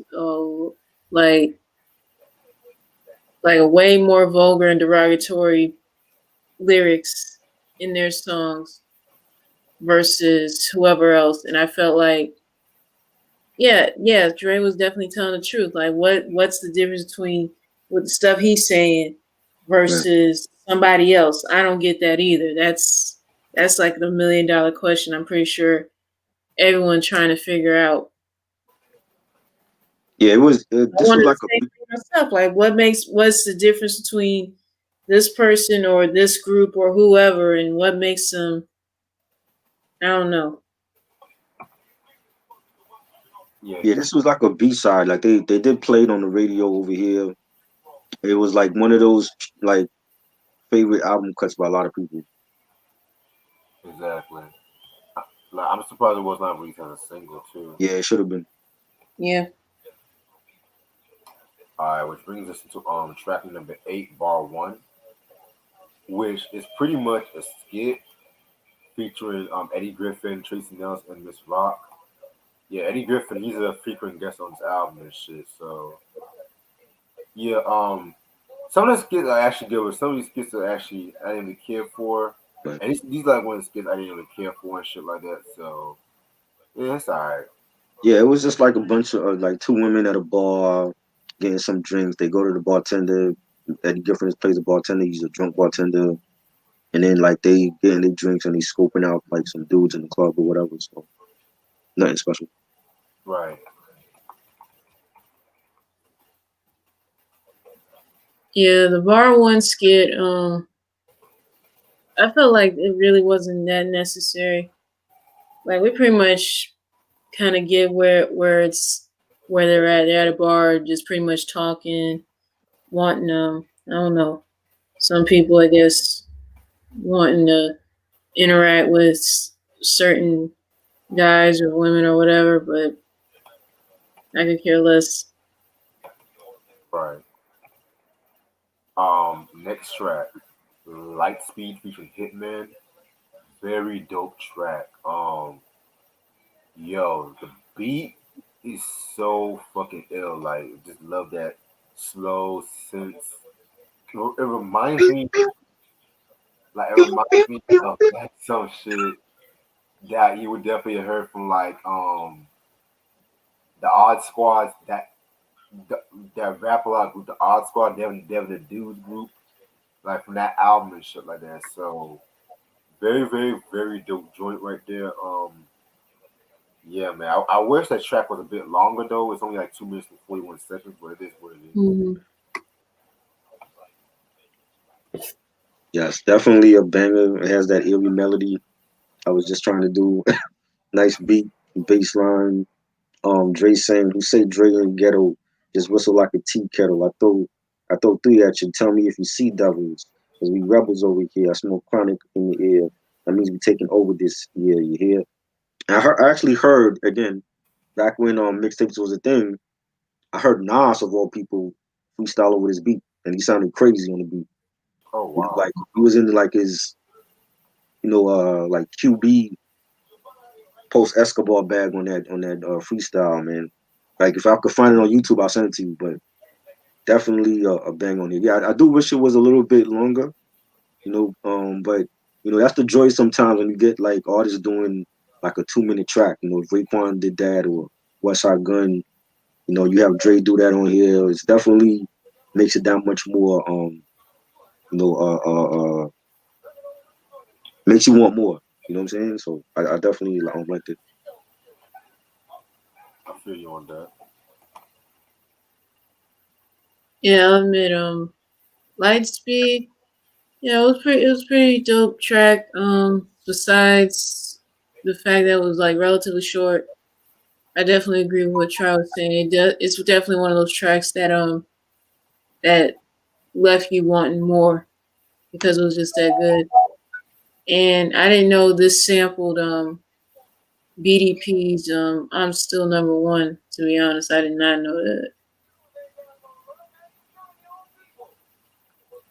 like a way more vulgar and derogatory lyrics in their songs versus whoever else. And I felt like, yeah, Dre was definitely telling the truth. Like, what's the difference between what the stuff he's saying versus somebody else? I don't get that either. That's like the $1 million question. I'm pretty sure everyone trying to figure out. Yeah, it was. I This was wanted like to say to myself, like, what's the difference between this person or this group or whoever, and what makes them? I don't know. yeah, this was like a B-side. Like they did play it on the radio over here. It was like one of those like favorite album cuts by a lot of people. Exactly. Like, I'm surprised it was not released as a single too. Yeah, it should have been. Yeah. All right, which brings us to track number 8, bar 1, which is pretty much a skit featuring Eddie Griffin, Tracy Nelson, and Miss Rock. Yeah, Eddie Griffin, he's a frequent guest on this album and shit. So yeah, some of the skits are actually good, but some of these skits are actually I didn't really care for. But And these like one of the skits I didn't really care for and shit like that. So yeah, it's alright. yeah, it was just like a bunch of like two women at a bar getting some drinks. They go to the bartender. Eddie Griffin plays the bartender. He's a drunk bartender. And then like they getting their drinks and they scoping out like some dudes in the club or whatever. So nothing special. Right. Yeah, the bar one skit, I felt like it really wasn't that necessary. Like we pretty much kind of get where they're at. They're at a bar, just pretty much talking, wanting I don't know. Some people, I guess, wanting to interact with certain guys or women or whatever, but I could care less. Right. Next track, Lightspeed featuring Hitman. Very dope track. Yo, the beat is so fucking ill. Like, just love that slow synth. It reminds me, of like some shit that you would definitely have heard from like the Odd Squad that rap a lot with the Odd Squad, Devin the Dudes group, like from that album and shit like that. So very, very, very dope joint right there. Yeah, man. I wish that track was a bit longer though. It's only like 2 minutes and 41 seconds, but it is what it is. Mm-hmm. Yes, definitely a banger. It has that eerie melody. I was just trying to do nice beat, bass line. Dre saying, "Who say Dre in ghetto? Just whistle like a tea kettle. I throw three at you. Tell me if you see devils. Cause we rebels over here. I smoke chronic in the air. That means we taking over this year. You hear?" I actually heard again back when mixtapes was a thing. I heard Nas of all people freestyle over this beat, and he sounded crazy on the beat. Oh wow. Like he was into like his, like QB post Escobar bag on that freestyle, man. Like if I could find it on YouTube, I'll send it to you. But definitely a bang on it. Yeah, I do wish it was a little bit longer, but that's the joy sometimes when you get like artists doing like a 2 minute track. You know, if Raekwon did that or Westside Gun, you know, you have Dre do that on here. It's definitely makes it that much more you know, makes you want more. You know what I'm saying? So I definitely liked it. I feel you on that. Yeah, I'll admit, Lightspeed. Yeah, it was pretty dope track. Besides the fact that it was like relatively short, I definitely agree with what Troy was saying. It's definitely one of those tracks that left you wanting more because it was just that good. And I didn't know this sampled BDP's I'm Still Number One, to be honest. I did not know that.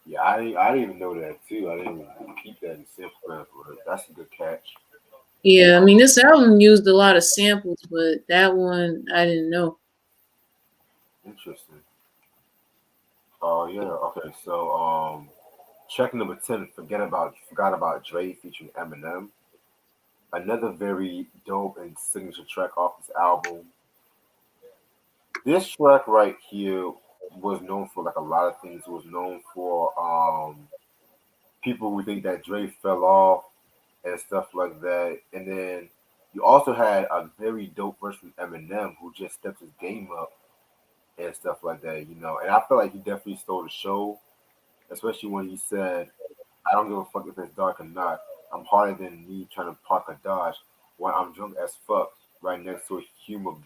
Yeah, I didn't even know that too. I didn't even keep that in sample plan for it. That's a good catch. Yeah, I mean this album used a lot of samples, but that one I didn't know. Interesting. Oh yeah. Okay. So check number 10. Forgot about Dre featuring Eminem. Another very dope and signature track off this album. This track right here was known for like a lot of things. It was known for people who think that Dre fell off and stuff like that. And then you also had a very dope verse from Eminem who just stepped his game up and stuff like that, you know. And I feel like he definitely stole the show, especially when he said, I don't give a fuck if it's dark or not. I'm harder than me trying to park a Dodge when I'm drunk as fuck right next to a human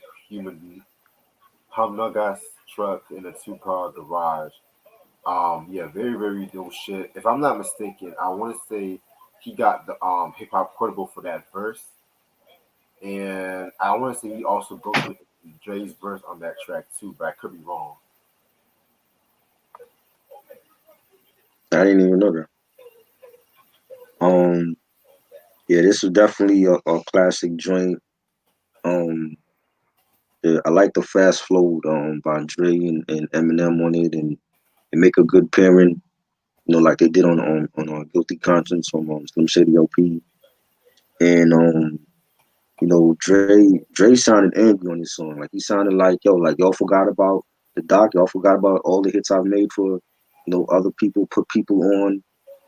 humnugas truck in a two-car garage. Yeah, very, very dope shit. If I'm not mistaken, I want to say he got the hip hop portable for that verse, and I want to say he also ghosted Dre's verse on that track too, but I could be wrong. I didn't even know that. Yeah, this was definitely a classic joint. Um, yeah, I like the fast flow by Dre and Eminem on it, and make a good pairing. You know, like they did on Guilty Conscience from Slim Shady LP, and you know, Dre sounded angry on this song. Like he sounded like, yo, like y'all forgot about the doc, y'all forgot about all the hits I've made for, other people, put people on,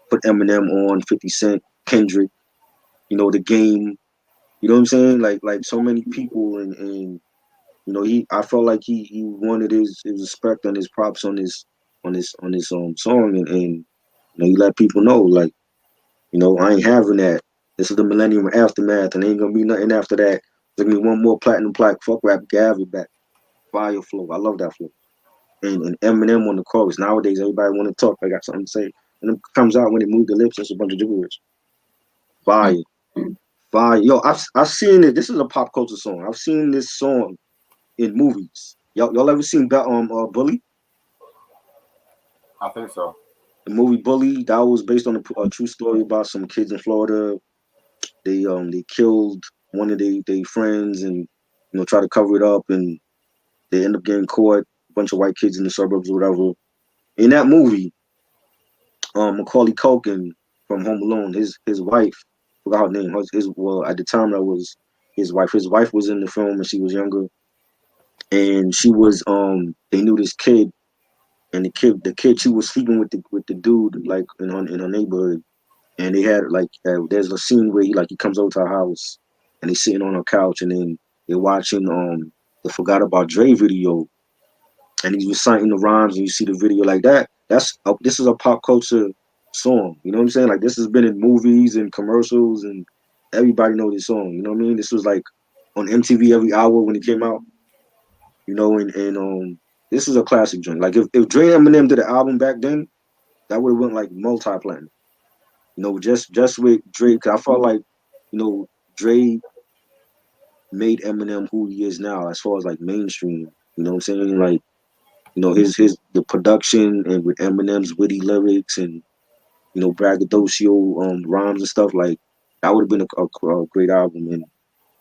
put Eminem on, 50 Cent, Kendrick, the game. You know what I'm saying? Like so many people, and I felt like he wanted his respect and his props on this song, and he let people know, like, I ain't having that. This is the millennium aftermath, and ain't gonna be nothing after that. There's gonna be one more platinum plaque. Fuck rap, Gav it back. Fire flow. I love that flow. And Eminem on the chorus. Nowadays, everybody want to talk. I got something to say, and it comes out when they move the lips. It's a bunch of gibberish. Fire, fire. Yo, I've seen it. This is a pop culture song. I've seen this song in movies. Y'all ever seen Bully? I think so. The movie Bully, that was based on a true story about some kids in Florida. They killed one of their friends and try to cover it up, and they end up getting caught. A bunch of white kids in the suburbs or whatever. In that movie, Macaulay Culkin from Home Alone, his wife, forgot her name. Well, at the time that was his wife. His wife was in the film when she was younger, and she was they knew this kid, and the kid she was sleeping with the dude, like in her neighborhood. And they had like there's a scene where he comes over to our house and he's sitting on her couch, and then they're watching the Forgot About Dre video, and he's reciting the rhymes, and you see the video like that. This is a pop culture song. You know what I'm saying? Like this has been in movies and commercials, and everybody know this song. You know what I mean? This was like on MTV every hour when it came out. And this is a classic joint. Like if Dre and Eminem did an album back then, that would have went like multi-platinum. Just with Dre, 'cause I felt like, Dre made Eminem who he is now as far as like mainstream. You know what I'm saying? Like, his the production and with Eminem's witty lyrics and braggadocio rhymes and stuff, like that would have been a great album. And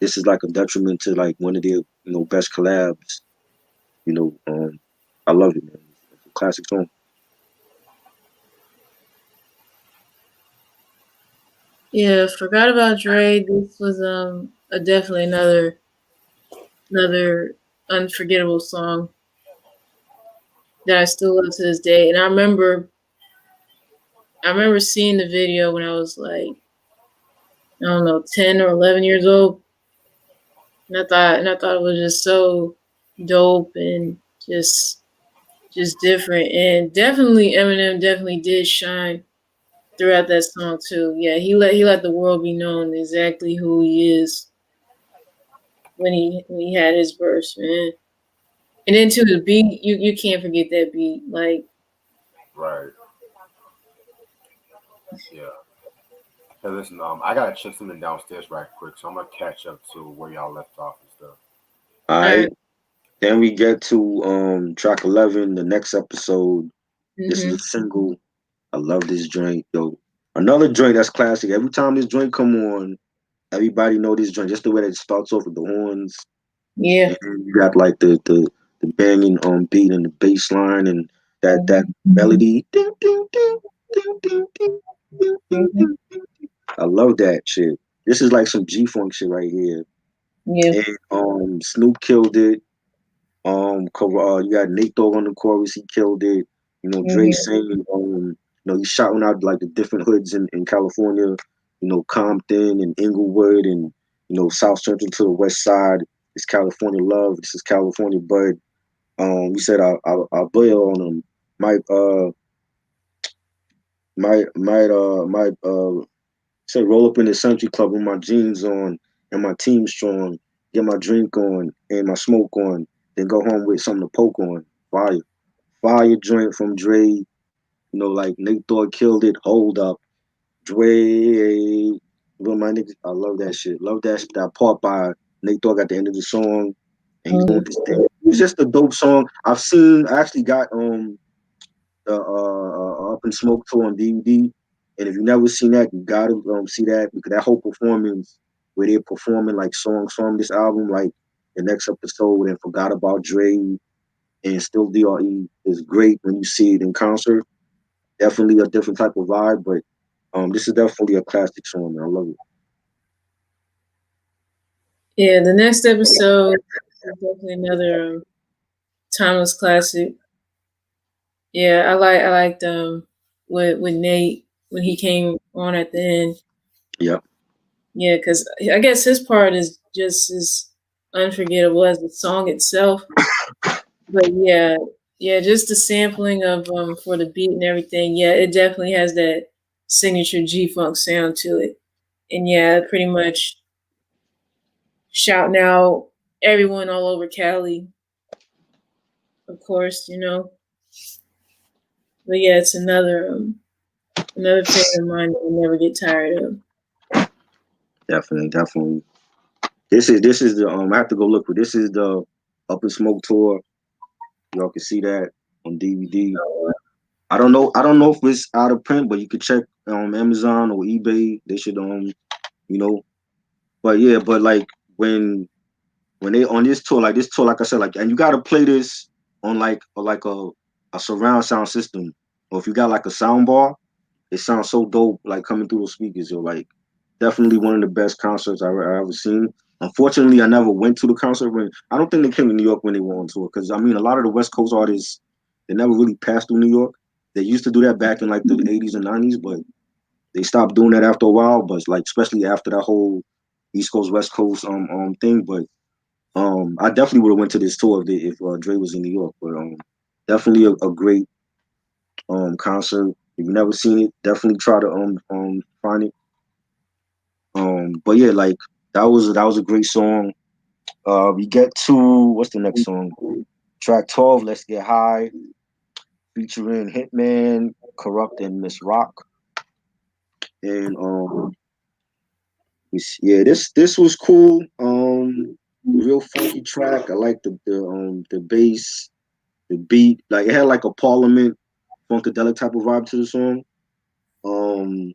this is like a detriment to like one of their best collabs. I love it, man. It's a classic song. Yeah, forgot about Dre. This was a definitely another unforgettable song that I still love to this day. And I remember seeing the video when I was like, I don't know, 10 or 11 years old. And I thought it was just so dope and just different. And definitely Eminem definitely did shine throughout that song too. Yeah, he let the world be known exactly who he is when he had his verse, man. And then to the beat, you can't forget that beat. Like, Right. Yeah. Hey, listen, I gotta check something downstairs right quick, so I'm gonna catch up to where y'all left off and stuff. All all right. right. Then we get to track 11, the next episode. This is a Mm-hmm. single. I love this joint, yo. Another joint that's classic. Every time this joint come on, everybody know this joint. Just the way that it starts off with the horns, Yeah. and then you got like the banging beat and the bass line and that melody. Ding, ding, ding, ding, ding, ding, ding, ding, Mm-hmm. ding, ding. I love that shit. This is like some G Funk shit right here. Yeah. And Snoop killed it. You got Nate Dogg on the chorus, he killed it. You know, Dre Mm-hmm. saying, he's shouting out like the different hoods in California, Compton and Inglewood and, South Central to the West Side. It's California love. This is California bud. He said, I'll bail on him. Might, might, said, roll up in the Century Club with my jeans on and my team strong, get my drink on and my smoke on, then go home with something to poke on. Fire. Fire joint from Dre. Like Nate Dogg killed it. Hold up. Dre. With my niggas. I love that shit. Love that part by Nate Dogg at the end of the song. And he's doing Mm-hmm. this thing. It was just a dope song. I actually got the Up in Smoke tour on DVD. And if you never seen that, you gotta see that because that whole performance where they're performing like songs from this album, like the next episode and Forgot About Dre and Still DRE is great when you see it in concert. Definitely a different type of vibe, but this is definitely a classic song, man. I love it. Yeah. The next episode is definitely another timeless classic. Yeah, I liked with Nate when he came on at the end. Yep, Yeah, because I guess his part is just as unforgettable as the song itself. But yeah, yeah, just the sampling of for the beat and everything. Yeah, it definitely has that signature G Funk sound to it. And yeah, pretty much shouting out everyone all over Cali, of course, you know. But yeah, it's another favorite of mine that I never get tired of. definitely. This is the I have to go look for this is the Up in Smoke tour. Y'all can see that on DVD. I don't know if it's out of print, but you could check on Amazon or eBay. They should you know. But yeah, but like when they on this tour, like I said, like and you gotta play this on like a surround sound system. Or if you got like a sound bar, it sounds so dope, like coming through the speakers. You're like definitely one of the best concerts I ever seen. Unfortunately, I never went to the concert when I don't think they came to New York when they were on tour. Because I mean, a lot of the West Coast artists they never really passed through New York. They used to do that back in like the 80s and 90s, but they stopped doing that after a while. But like especially after that whole East Coast West Coast thing. But I definitely would have went to this tour if Dre was in New York. But definitely a great concert. If you've never seen it, definitely try to find it. But yeah, like that was a great song. We get to what's the next song? Track 12, Let's Get High, featuring Hitman, Corrupt, and Miss Rock. And yeah, this was cool. Real funky track. I like the bass, the beat. Like it had like a Parliament funkadelic type of vibe to the song. Um,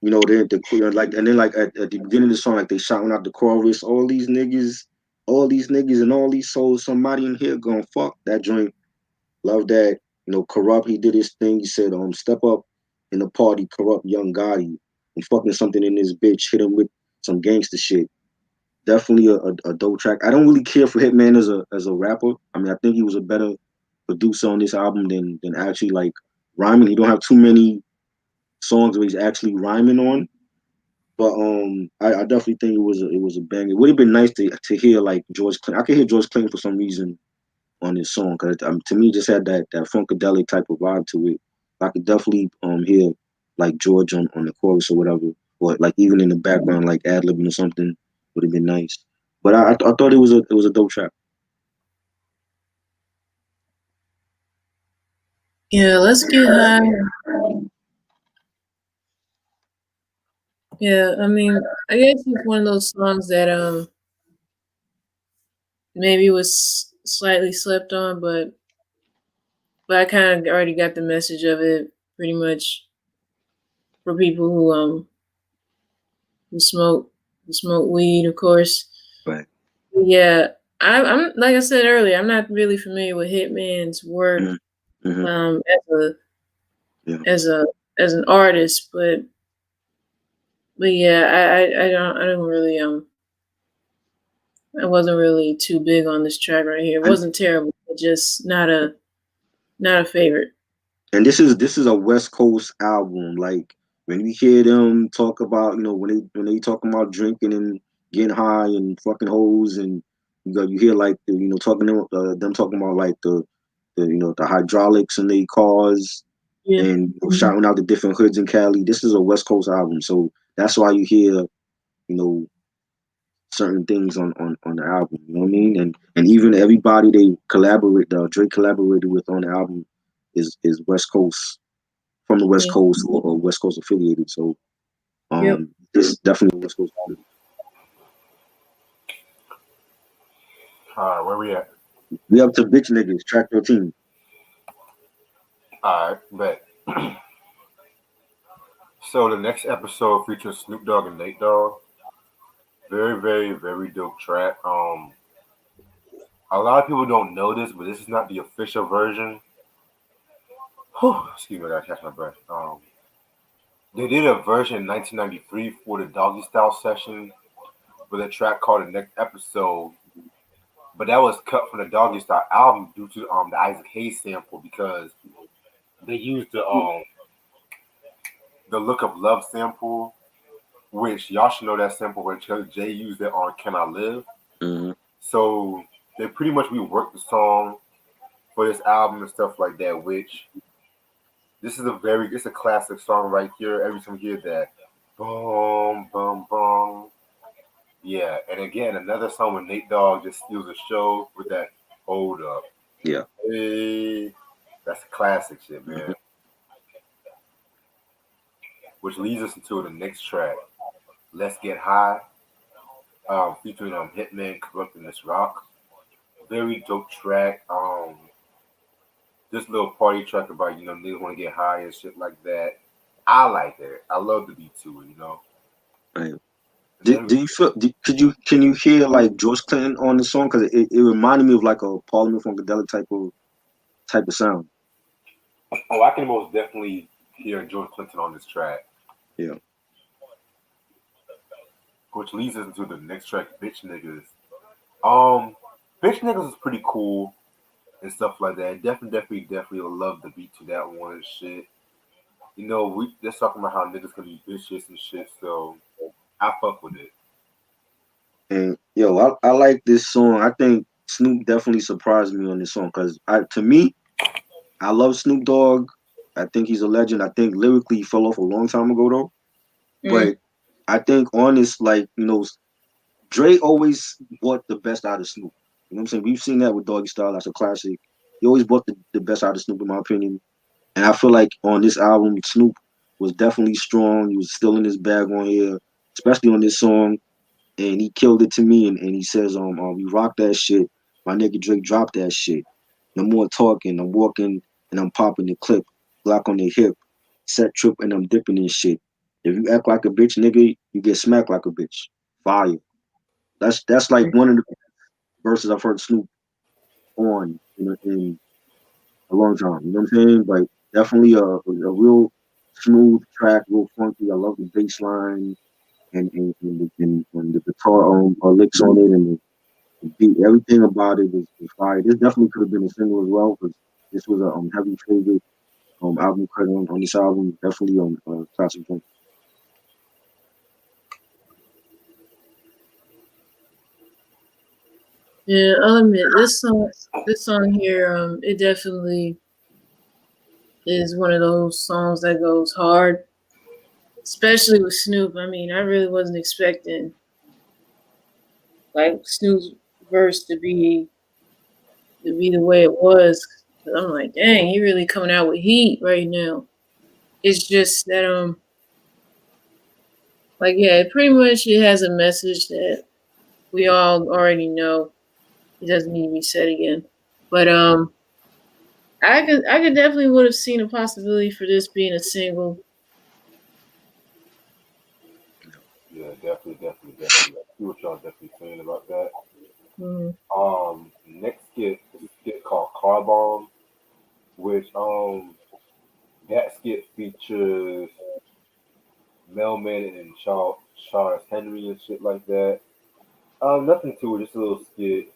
like and then like at the beginning of the song, like they shouting out the chorus, all these niggas and all these souls, somebody in here gonna fuck that joint. Love that. Corrupt, he did his thing. He said, step up in the party, corrupt young Gotti. I'm fucking something in this bitch. Hit him with some gangster shit. Definitely a dope track. I don't really care for Hitman as a rapper. I mean, I think he was a better producer on this album than actually like rhyming. He don't have too many songs where he's actually rhyming on. But I definitely think it was a bang. It would have been nice to hear like George Clinton. I could hear George Clinton for some reason on this song because to me it just had that funkadelic type of vibe to it. I could definitely hear like George on the chorus or whatever, or like even in the background like ad libbing or something would have been nice. But I thought it was a dope track. Yeah, let's get high. Yeah, I mean, I guess it's one of those songs that maybe was slightly slept on, but I kind of already got the message of it pretty much for people who smoke weed, of course. Right. Yeah, I'm like I said earlier, I'm not really familiar with Hitman's work Mm-hmm. as an artist, but yeah, I don't really I wasn't really too big on this track right here. It wasn't terrible, but just not a favorite. And this is a West Coast album. Like when you hear them talk about, when they talking about drinking and getting high and fucking hoes, and you hear like talking them talking about like the hydraulics in their cars Yeah. and shouting out the different hoods in Cali. This is a West Coast album, so that's why you hear certain things on the album. You know what I mean? And even everybody Drake collaborated with on the album is West Coast, from the West Coast or West Coast affiliated. So this is definitely a West Coast album. All right, where we at? We up to Bitch Niggas, track 13. All right, bet. So the next episode features Snoop Dogg and Nate Dogg. Very, very, very dope track. A lot of people don't know this, but this is not the official version. Whew, excuse me, I gotta catch my breath. They did a version in 1993 for the Doggy Style session with a track called The Next Episode, but that was cut from the Doggy Style album due to the Isaac Hayes sample because they used the Look of Love sample, which y'all should know that sample when Jay used it on Can I Live. Mm-hmm. So they pretty much reworked the song for this album and stuff like that, which it's a classic song right here. Every time you hear that, boom, boom, boom. Yeah, and again, another song when Nate Dogg just steals the show with that hold up. Yeah. Hey, that's classic shit, man. Mm-hmm. Which leads us into the next track, Let's Get High, featuring Hitman, Corrupt, and Miss Rock. Very dope track. This little party track about niggas want to get high and shit like that. I like that. I love the beat to it. Right. Do you feel? Can you hear like George Clinton on the song? Because it reminded me of like a Parliament Funkadelic type of sound. Oh, I can most definitely hear George Clinton on this track. Yeah. Which leads us into the next track, Bitch Niggas. Bitch Niggas is pretty cool and stuff like that. Definitely love the beat to that one and shit. We just talking about how niggas can be bitches and shit, so I fuck with it. And I like this song. I think Snoop definitely surprised me on this song because to me, I love Snoop Dogg. I think he's a legend. I think lyrically he fell off a long time ago though. But I think on this, like, Dre always brought the best out of Snoop. You know what I'm saying? We've seen that with Doggy Style. That's a classic. He always brought the best out of Snoop, in my opinion. And I feel like on this album, Snoop was definitely strong. He was still in his bag on here, especially on this song. And he killed it to me. And he says, we rock that shit. My nigga Drake dropped that shit. No more talking. I'm walking and I'm popping the clip. Glock on the hip. Set trip and I'm dipping in shit. If you act like a bitch, nigga, you get smacked like a bitch. Fire. That's like one of the verses I've heard Snoop on in a long time. You know what I'm saying? But definitely a real smooth track, real funky. I love the bass line and the guitar licks on it and the beat. Everything about it was fire. This definitely could have been a single as well because this was a heavy favorite album credit on this album. Definitely on classic joint. Yeah, I'll admit this song here, it definitely is one of those songs that goes hard, especially with Snoop. I mean, I really wasn't expecting like Snoop's verse to be the way it was. 'Cause I'm like, dang, he really coming out with heat right now. It's just that like yeah, pretty much it has a message that we all already know. It doesn't need to be said again. But I could definitely would have seen a possibility for this being a single. Yeah, definitely. I see what y'all definitely saying about that. Mm, Next skit is a skit called Car Bomb, which that skit features Mailman and Charles Henry and shit like that. Nothing to it, just a little skit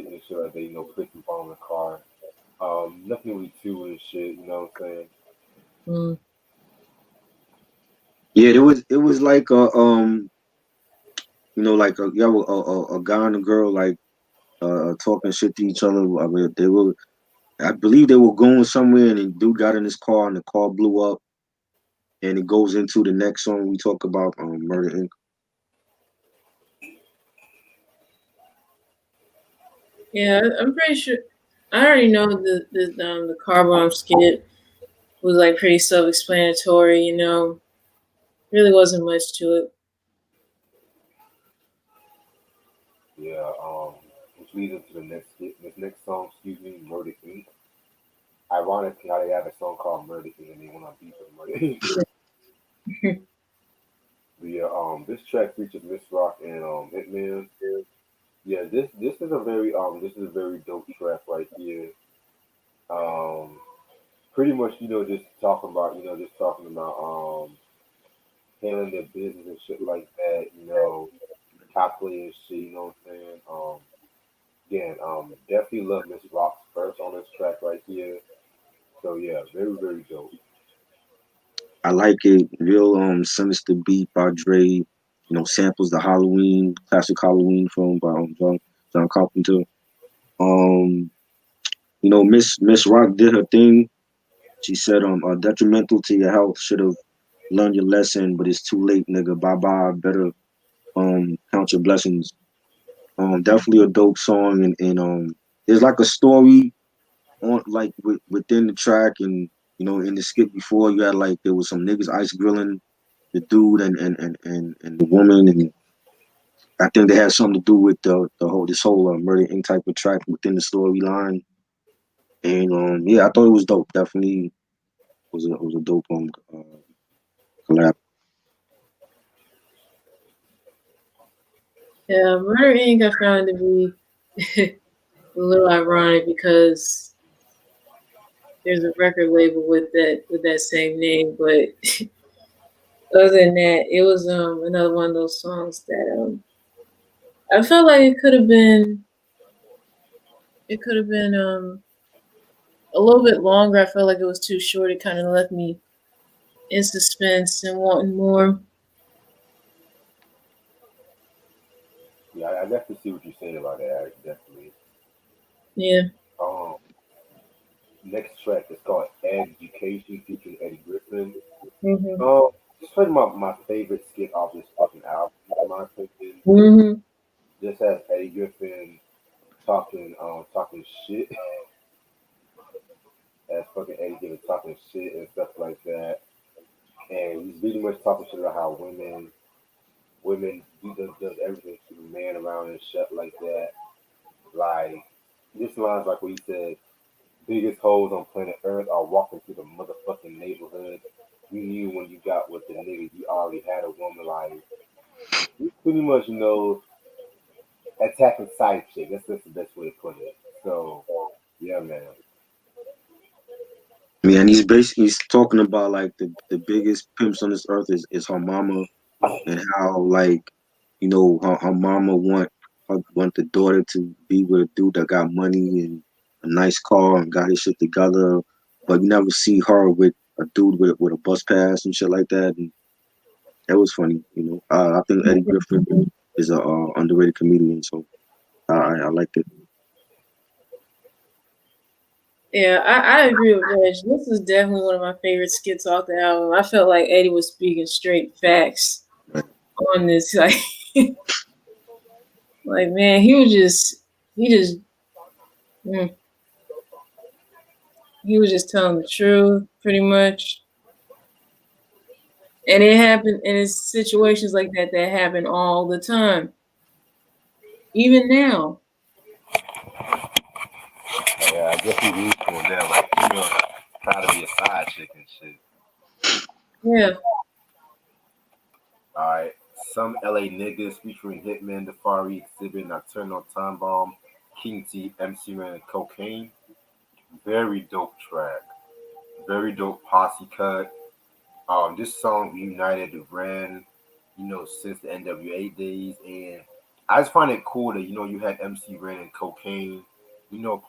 and shit like that. You know, Chris and bomb in the car. Nothing really to it and shit. You know what I'm saying? mm. Yeah, it was like a like you have a guy and a girl like talking shit to each other. I mean, I believe they were going somewhere, and the dude got in his car, and the car blew up, and it goes into the next song we talk about, Murder Inc. Yeah, I'm pretty sure. I already know the car bomb skit was like pretty self-explanatory. You know, really wasn't much to it. Yeah. Which leads into the next skit. This next song, excuse me, Murder Inc. Ironically, how they have a song called Murder Inc. and they want to beat with Murder Inc. But yeah, this track features Miss Rock and Hitman. Yeah, this is a very dope track right here. Um, Pretty much, just talking about handling their business and shit like that. You know, calculating shit. You know what I'm saying? Again, definitely love Miss Rock's verse on this track right here. So yeah, very dope. I like it. Real sinister beat by Dre. Samples the Halloween classic Halloween film by John Carpenter. Um, Miss Rock did her thing. She said, detrimental to your health. Should have learned your lesson, but it's too late, nigga. Bye bye. Better count your blessings. Definitely a dope song, and there's like a story on like within the track, and in the skit before you had like there was some niggas ice grilling the dude and the woman, and I think they had something to do with the whole this whole Murder Inc. type of track within the storyline. And yeah, I thought it was dope. Definitely was a dope collab. Yeah, Murder Inc. I found to be a little ironic because there's a record label with that same name, but other than that, it was another one of those songs that I felt like it could have been a little bit longer. I felt like it was too short. It kind of left me in suspense and wanting more. Yeah, I definitely see what you're saying about that. Alex, definitely. Yeah. Um, Next track is called Education featuring Eddie Griffin. Mhm. It's probably my favorite skit off this fucking album, in my opinion. Mhm. Just has Eddie Griffin talking shit, as fucking Eddie Griffin talking shit and stuff like that. And he's really much talking shit about how women does everything to the man around and shit like that. Like this line's like what he said, biggest hoes on planet Earth are walking through the motherfucking neighborhood. You knew when you got with the nigga, you already had a woman. Like you pretty much know attacking side chick. That's the best way to put it. So yeah, man. Yeah, and he's talking about like the biggest pimps on this earth is her mama, and how like her mama want the daughter to be with a dude that got money and a nice car and got his shit together, but you never see her with a dude with a bus pass and shit like that. And that was funny. I think Eddie Griffin is a underrated comedian, so I liked it. Yeah, I agree with Reg. This is definitely one of my favorite skits off the album. I felt like Eddie was speaking straight facts on this. Like man, mm, he was just telling the truth, pretty much. And it happened, and it's situations like that that happen all the time, even now. Yeah, I guess he used to him there, like try to be a side chick and shit. Yeah. All right, some LA niggas featuring Hitman, Defari, Exhibit, Nocturnal, Time Bomb, King T, MC Ren, and Cocaine. Very dope track. Very dope posse cut. This song reunited Ren, since the NWA days, and I just find it cool that you had MC Ren and Cocaine,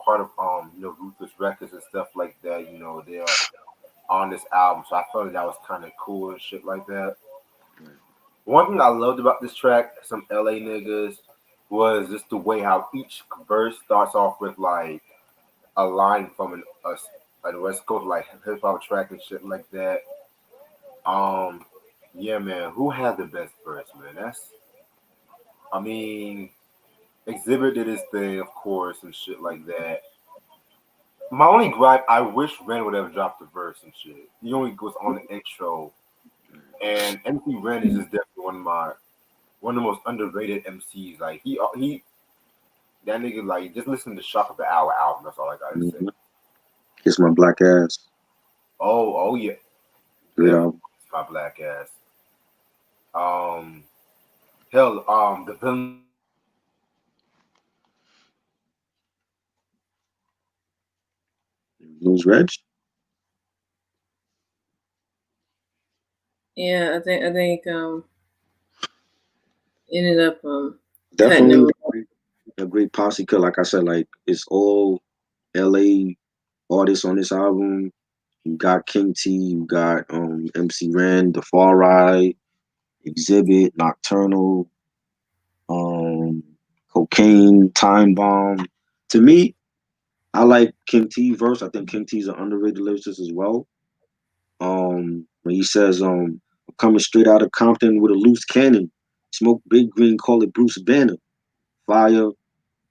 part of Ruthless Records and stuff like that. They are on this album, so I thought that was kind of cool and shit like that. One thing I loved about this track, some LA niggas, was just the way how each verse starts off with like a line from a West Coast like hip hop track and shit like that. Um, yeah, man, who had the best verse, man? I mean, Exhibit did his thing, of course, and shit like that. My only gripe, I wish Ren would have dropped the verse and shit. He only was on the intro, and MC Ren is just definitely one of the most underrated MCs. Like he that nigga like just listen to Shock of the Hour album. That's all I gotta say. Kiss My Black Ass. Oh yeah, Great definitely album. my black ass. Hell, the villain. Lose Reg. Yeah, I think ended up cutting Definitely him. a great posse cut. Like I said, like it's all LA artists on this album. You got King T, you got MC Ren, The Far Ride, Exhibit, Nocturnal, um, Cocaine, Time Bomb. To me, I like King T verse. I think King T is an underrated lyricist as well. When he says, I'm coming straight out of Compton with a loose cannon. Smoke Big Green, call it Bruce Banner. Fire.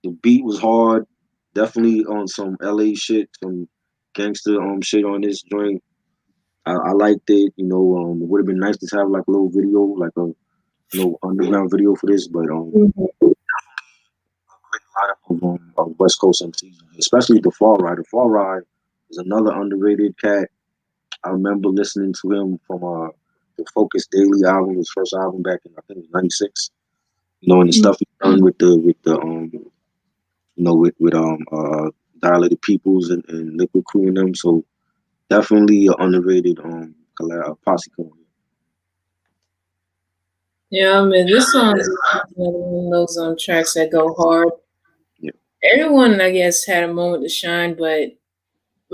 The beat was hard. Definitely on some LA shit, some gangster shit on this joint. I liked it. It would have been nice to have like a little video, like a underground video for this, but Mhm. great lineup of West Coast MCs, especially the Far Ride. The Far Ride is another underrated cat. I remember listening to him from the Focus Daily album, his first album back in I think it was '96. And the stuff he done with Dilated Peoples and Liquid Crew and them. So definitely an underrated posse coming. Yeah, I mean, this song is another one of those tracks that go hard. Yeah. Everyone, I guess, had a moment to shine, but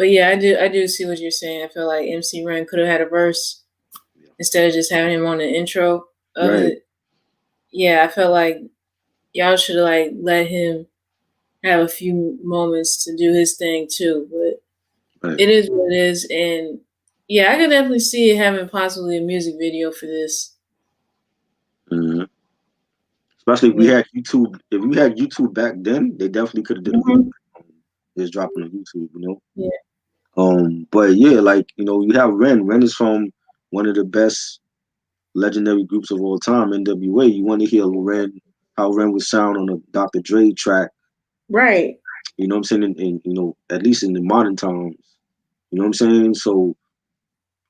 yeah, I do see what you're saying. I feel like MC Ren could have had a verse instead of just having him on the intro of Right. it. Yeah, I felt like y'all should have like let him have a few moments to do his thing too. But Right. it is what it is, and yeah, I could definitely see it having possibly a music video for this. Mm-hmm. Especially if we Yeah. had YouTube. If we had YouTube back then, they definitely could have did a video. Mhm. Just dropping on YouTube. Yeah. But yeah, like you have Ren. Ren is from one of the best legendary groups of all time, NWA. You want to hear how Ren would sound on a Dr. Dre track. Right. You know what I'm saying? At least in the modern times. You know what I'm saying? So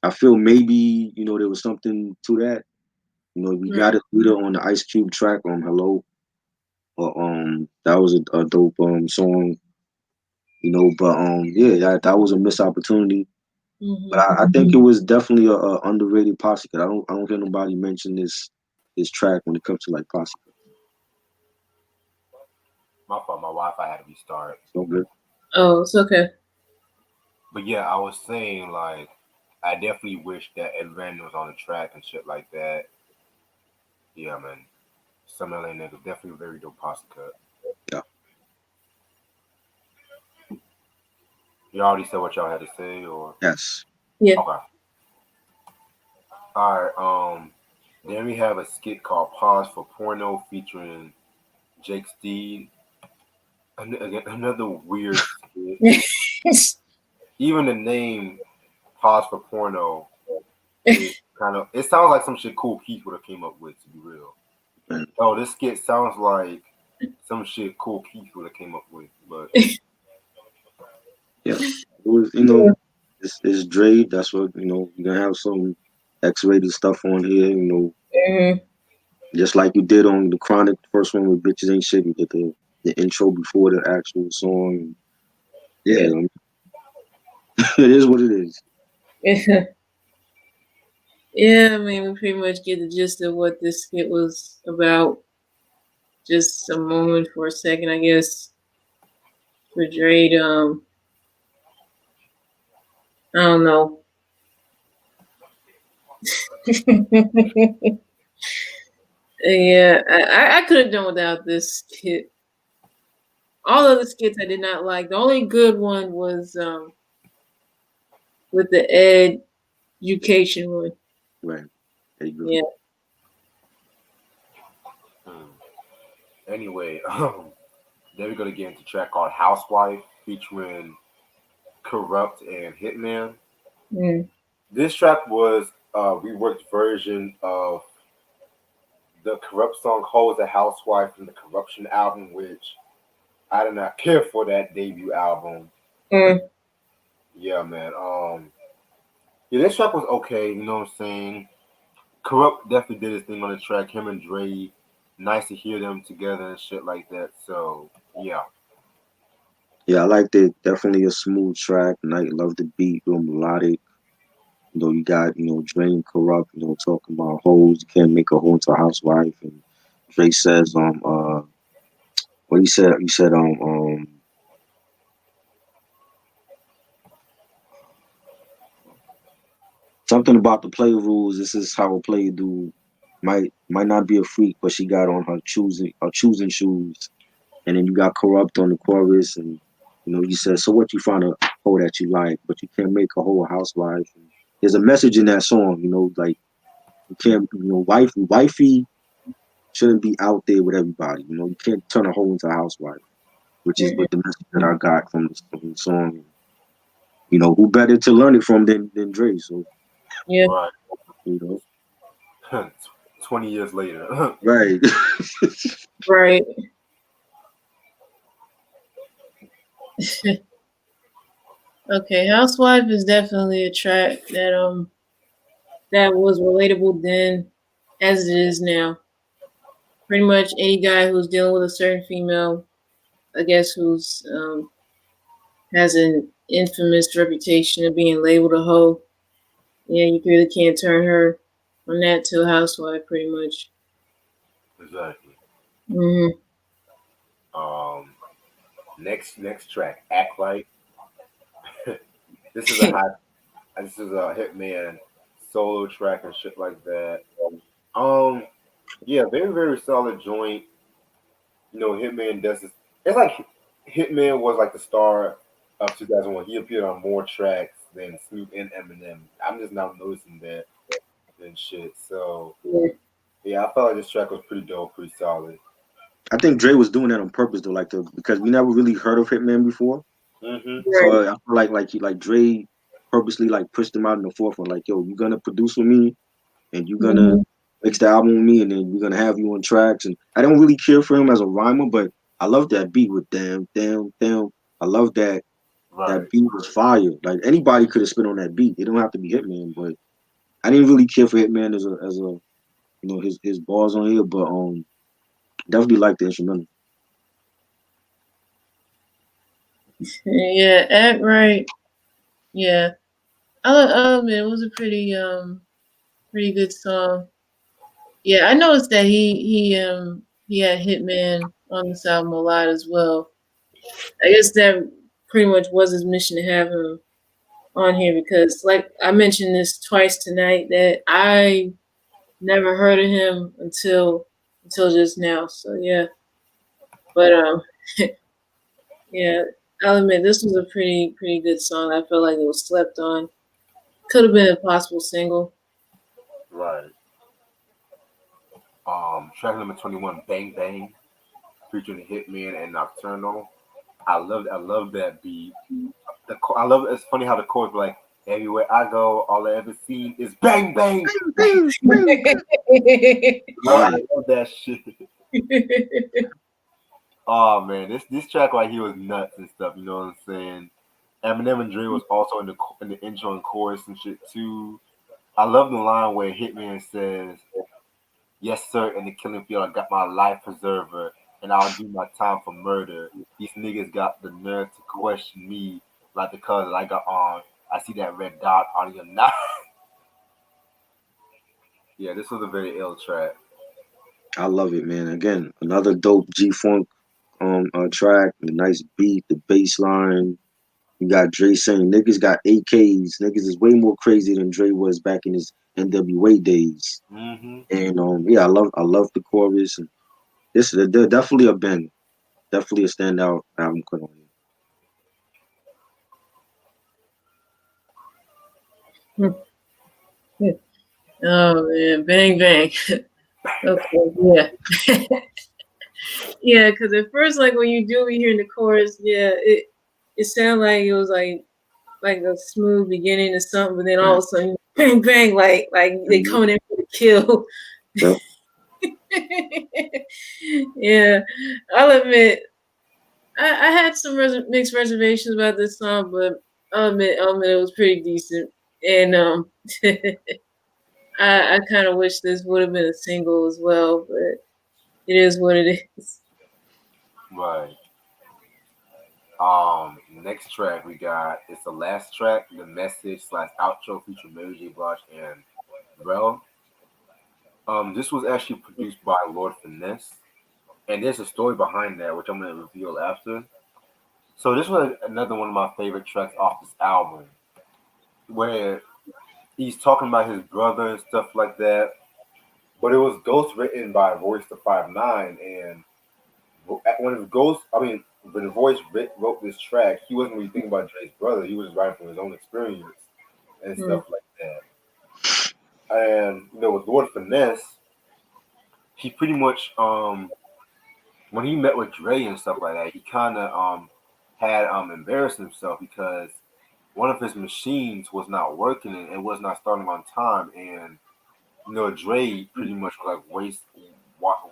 I feel maybe there was something to that. We Right. got it later on the Ice Cube track on Hello. That was a dope song. But yeah, that was a missed opportunity. But I think it was definitely a underrated posse. I don't hear nobody mention this track when it comes to like posse. My fault. My Wi-Fi had to restart. So good. Oh, it's okay. But yeah, I was saying like I definitely wish that Ed Van was on the track and shit like that. Yeah, man. Some LA niggas definitely a very dope posse cut. Yeah. You already said what y'all had to say, or Yes. Yeah. okay. All right. Then we have a skit called "Pause for Porno" featuring Jake Steed. Again, another weird skit. Even the name "Pause for Porno" is kind of. It sounds like some shit Cool Keith would have came up with. To be real. Right. Oh, this skit sounds like some shit Cool Keith would have came up with, but Yeah. It was, it's Dre. That's what, you're gonna have some X-rated stuff on here, Mhm. just like you did on the Chronic, the first one with Bitches Ain't Shit. You did the intro before the actual song. Yeah, it is what it is. Yeah, I mean, we pretty much get the gist of what this skit was about. Just a moment for a second, I guess. Portrayed, I don't know. Yeah, I could have done without this skit. All of the skits I did not like. The only good one was with the education one. Right. There you go. Yeah. anyway, then we're gonna get into a track called "Housewife" featuring Corrupt and Hitman. Mm. This track was a reworked version of the Corrupt song "Hoes a Housewife" from the Corruption album, which I did not care for that debut album. Mm. Yeah, man. Yeah, this track was okay. You know what I'm saying? Corrupt definitely did his thing on the track. Him and Dre, nice to hear them together and shit like that. So yeah, Yeah, I liked it. Definitely a smooth track. And I love the beat, real melodic. You got, Dre and Corrupt, talking about hoes. You can't make a hoe into a housewife. And Dre says, what he said, something about the play rules. This is how a player do. Might not be a freak, but she got on her choosing shoes. And then you got Corrupt on the chorus, and you said, so what, you find a hoe that you like, but you can't make a hoe a housewife. And there's a message in that song, like you can't, wifey shouldn't be out there with everybody. You can't turn a hoe into a housewife, which is what the message that I got from the song. Who better to learn it from than Dre? So Yeah. right. you know, 20 years later. right. Right. Okay, Housewife is definitely a track that was relatable then as it is now. Pretty much any guy who's dealing with a certain female, I guess, who's has an infamous reputation of being labeled a hoe. Yeah, you really can't turn her from that to a housewife, pretty much. Exactly. Hmm. Next track, "Act Like." This is a hot. This is a Hitman solo track and shit like that. Um, yeah, very very solid joint. Hitman does this. It's like Hitman was like the star of 2001. He appeared on more tracks than Snoop and Eminem. I'm just now noticing that and shit. So Yeah. yeah, I felt like this track was pretty dope, pretty solid. I think Dre was doing that on purpose though, because we never really heard of Hitman before. Mm-hmm. Right. So I feel like Dre purposely like pushed him out in the forefront, like, yo, you're gonna produce with me and you're gonna Mhm. mix the album with me, and then we're gonna have you on tracks. And I don't really care for him as a rhymer, but I love that beat with damn, damn, damn. I love that Right. that beat was fire. Like anybody could have spit on that beat. It don't have to be Hitman, but I didn't really care for Hitman as a his bars on here, but definitely like the instrumental. Yeah, act right. Yeah. It was a pretty good song. Yeah, I noticed that he had Hitman on this album a lot as well. I guess that pretty much was his mission to have him on here because, like I mentioned this twice tonight, that I never heard of him until just now. So yeah, but yeah, I'll admit this was a pretty good song. I felt like it was slept on. Could have been a possible single. Right. Track number 21, Bang Bang, featuring Hitman and Nocturnal. I love that beat. I love it's funny how the chorus like everywhere I go, all I ever see is bang bang. I love that shit. Oh man, this track right here was nuts and stuff. You know what I'm saying? Eminem and Dre was also in the intro and chorus and shit too. I love the line where Hitman says, "Yes sir, in the killing field, I got my life preserver, and I'll do my time for murder. These niggas got the nerve to question me like the color that I got on. I see that red dot on your knife." Yeah, this was a very ill track. I love it, man. Again, another dope G Funk track. The nice beat, the bass line. You got Dre saying niggas got AKs. Niggas is way more crazy than Dre was back in his NWA days. Mm-hmm. And yeah, I love the chorus. And they're definitely a band, definitely a standout album cut on Oh man, bang bang. Okay, yeah. Yeah, because at first, like when you do be hearing the chorus, yeah, it sounded like it was like a smooth beginning or something, but then all of a sudden, bang bang, like they coming in for the kill. Yep. Yeah, I'll admit, I had some mixed reservations about this song, but I'll admit it was pretty decent, and I kind of wish this would have been a single as well, but it is what it is. Right. Next track we got it's the last track, the message slash outro featuring Mary J. Blige and Rel. This was actually produced by Lord Finesse, and there's a story behind that which I'm gonna reveal after. So this was another one of my favorite tracks off this album, where he's talking about his brother and stuff like that. But it was ghost written by Royce the 5'9", and when his ghost, I mean, when Royce wrote this track, he wasn't really thinking about Dre's brother. He was writing from his own experience and stuff like that. And with Lord Finesse, he pretty much when he met with Dre and stuff like that, he kind of had embarrassed himself because one of his machines was not working and it was not starting on time, and Dre pretty much was like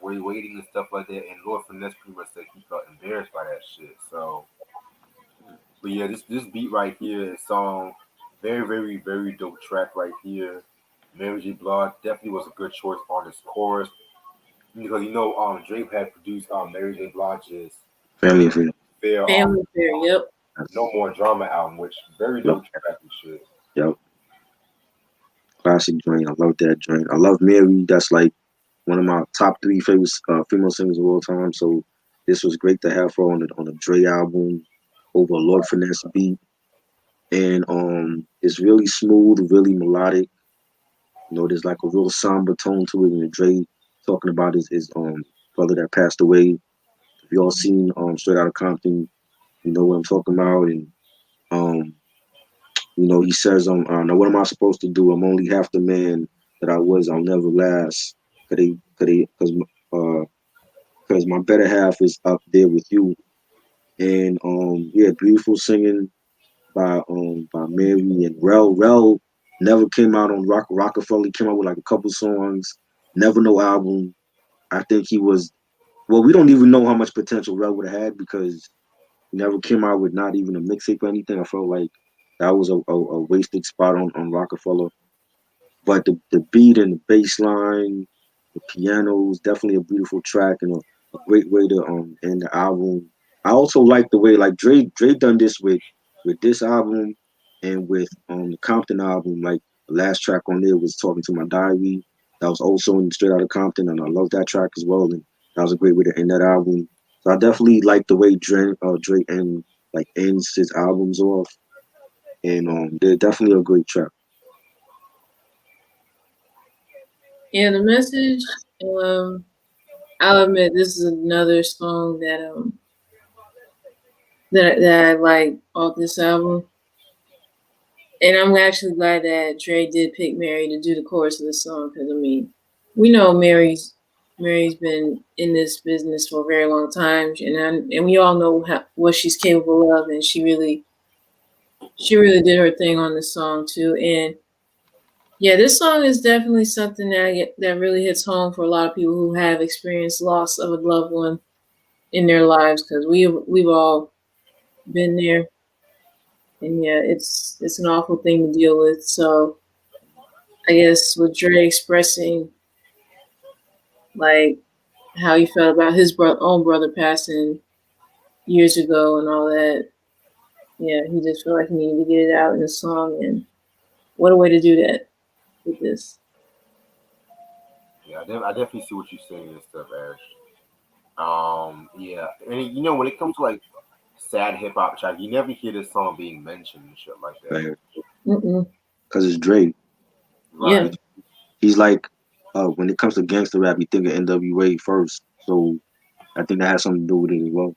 waiting and stuff like that, and Lord Finesse pretty much said he felt embarrassed by that shit. So, but yeah, this beat right here, this song, very very very dope track right here. Mary J. Blige definitely was a good choice on this chorus because Dre had produced Mary J. Blige's Family Affair. Family Affair, yep. No More Drama album, which very dope track and shit. Yep. Classic joint. I love that joint. I love Mary. That's like one of my top 3 favorite female singers of all time. So this was great to have her on a Dre album over a Lord Finesse beat. And it's really smooth, really melodic. There's like a real somber tone to it. And Dre talking about his brother that passed away. If y'all seen Straight Outta Compton, you know what I'm talking about. And he says, now what am I supposed to do? I'm only half the man that I was. I'll never last. Because my better half is up there with you. And yeah, beautiful singing by Mary and Rel. Rel never came out on Rockefeller. He came out with like a couple songs. Never no album. I think he was. Well, we don't even know how much potential Rel would have had because he never came out with not even a mixtape or anything. I felt like that was a wasted spot on Rockefeller. But the beat and the bass line, the pianos, definitely a beautiful track and a great way to end the album. I also like the way like Dre done this with this album And with the Compton album, like the last track on there was Talking to My Diary. That was also in Straight Outta Compton, and I love that track as well. And that was a great way to end that album. So I definitely like the way Drake ends his albums off, and they're definitely a great track. Yeah, the message. I'll admit this is another song that I like off this album, and I'm actually glad that Dre did pick Mary to do the chorus of the song because I mean, we know Mary's been in this business for a very long time, and we all know what she's capable of, and she really did her thing on this song too. And yeah, this song is definitely something that really hits home for a lot of people who have experienced loss of a loved one in their lives because we've all been there, and yeah, it's an awful thing to deal with. So I guess with Dre expressing like how he felt about his own brother passing years ago and all that, yeah, he just felt like he needed to get it out in a song, and what a way to do that with this. Yeah, I definitely see what you're saying and stuff, Ash. Yeah, and when it comes to like sad hip hop track, you never hear this song being mentioned and shit like that. Because it's Drake. Yeah. Right. He's like, when it comes to gangster rap, you think of NWA first. So I think that has something to do with it as well.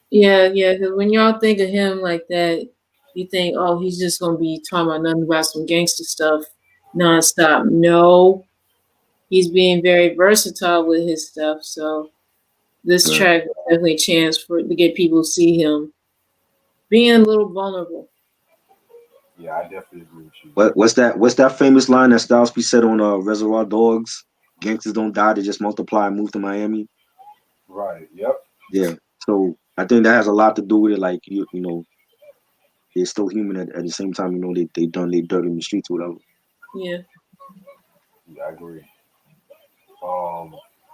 Yeah, because when y'all think of him like that, you think, oh, he's just gonna be talking about nothing about some gangster stuff nonstop. No, he's being very versatile with his stuff. So this Right. track was definitely a chance to get people to see him being a little vulnerable. Yeah, I definitely agree with you. What's that famous line that Styles P said on Reservoir Dogs? Gangsters don't die, they just multiply and move to Miami. Right. Yep. Yeah. So I think that has a lot to do with it. Like you know, they're still human at the same time. You know, they done their dirt in the streets or whatever. Yeah. Yeah, I agree.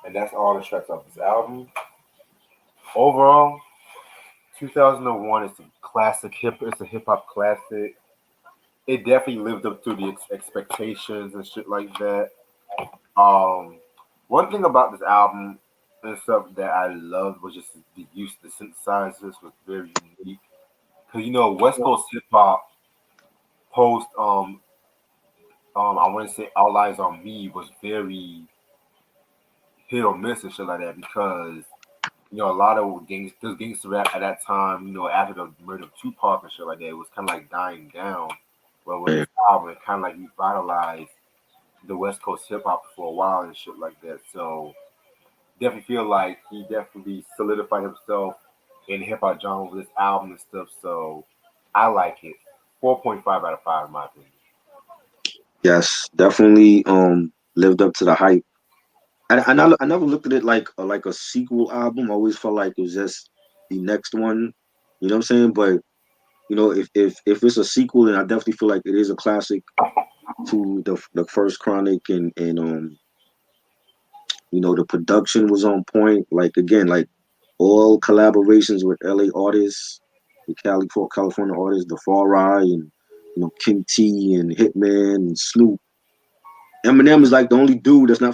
And that's all the tracks off this album. Overall, 2001 is a classic It's a hip hop classic. It definitely lived up to the expectations and shit like that. Um, One thing about this album and stuff that I loved was just the use of the synthesizers was very unique. Cause West Coast hip hop post I want to say All Eyes on Me was very hit or miss and shit like that because a lot of gangster rap at that time, after the murder of Tupac and shit like that, it was kind of like dying down. But with Yeah. this album, it kind of like revitalized the West Coast hip hop for a while and shit like that. So definitely feel like he definitely solidified himself in hip hop genre with this album and stuff. So I like it. 4.5 out of 5 in my opinion. Yes, definitely. Lived up to the hype. I never looked at it like a sequel album. I always felt like it was just the next one. You know what I'm saying? But if it's a sequel, then I definitely feel like it is a classic to the first Chronic, and the production was on point. Like again, like all collaborations with LA artists, the California artists, the Far Eye, and King T and Hitman and Snoop. Eminem is like the only dude that's not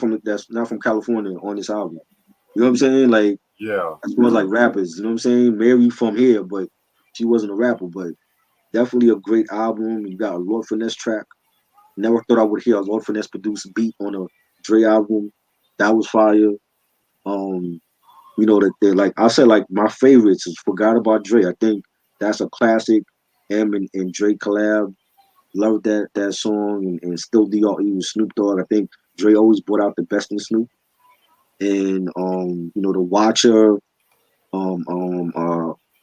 from California on this album. You know what I'm saying? Like Yeah. as far as like rappers, you know what I'm saying? Mary from here, but she wasn't a rapper, but definitely a great album. You got a Lord Finesse track. Never thought I would hear a Lord Finesse produced beat on a Dre album. That was fire. Um, that they're like I said, like my favorites is Forgot About Dre. I think that's a classic. M and Dre collab. Love that song and Still D.R.E. with Snoop Dogg. I think Dre always brought out the best in Snoop. And The Watcher,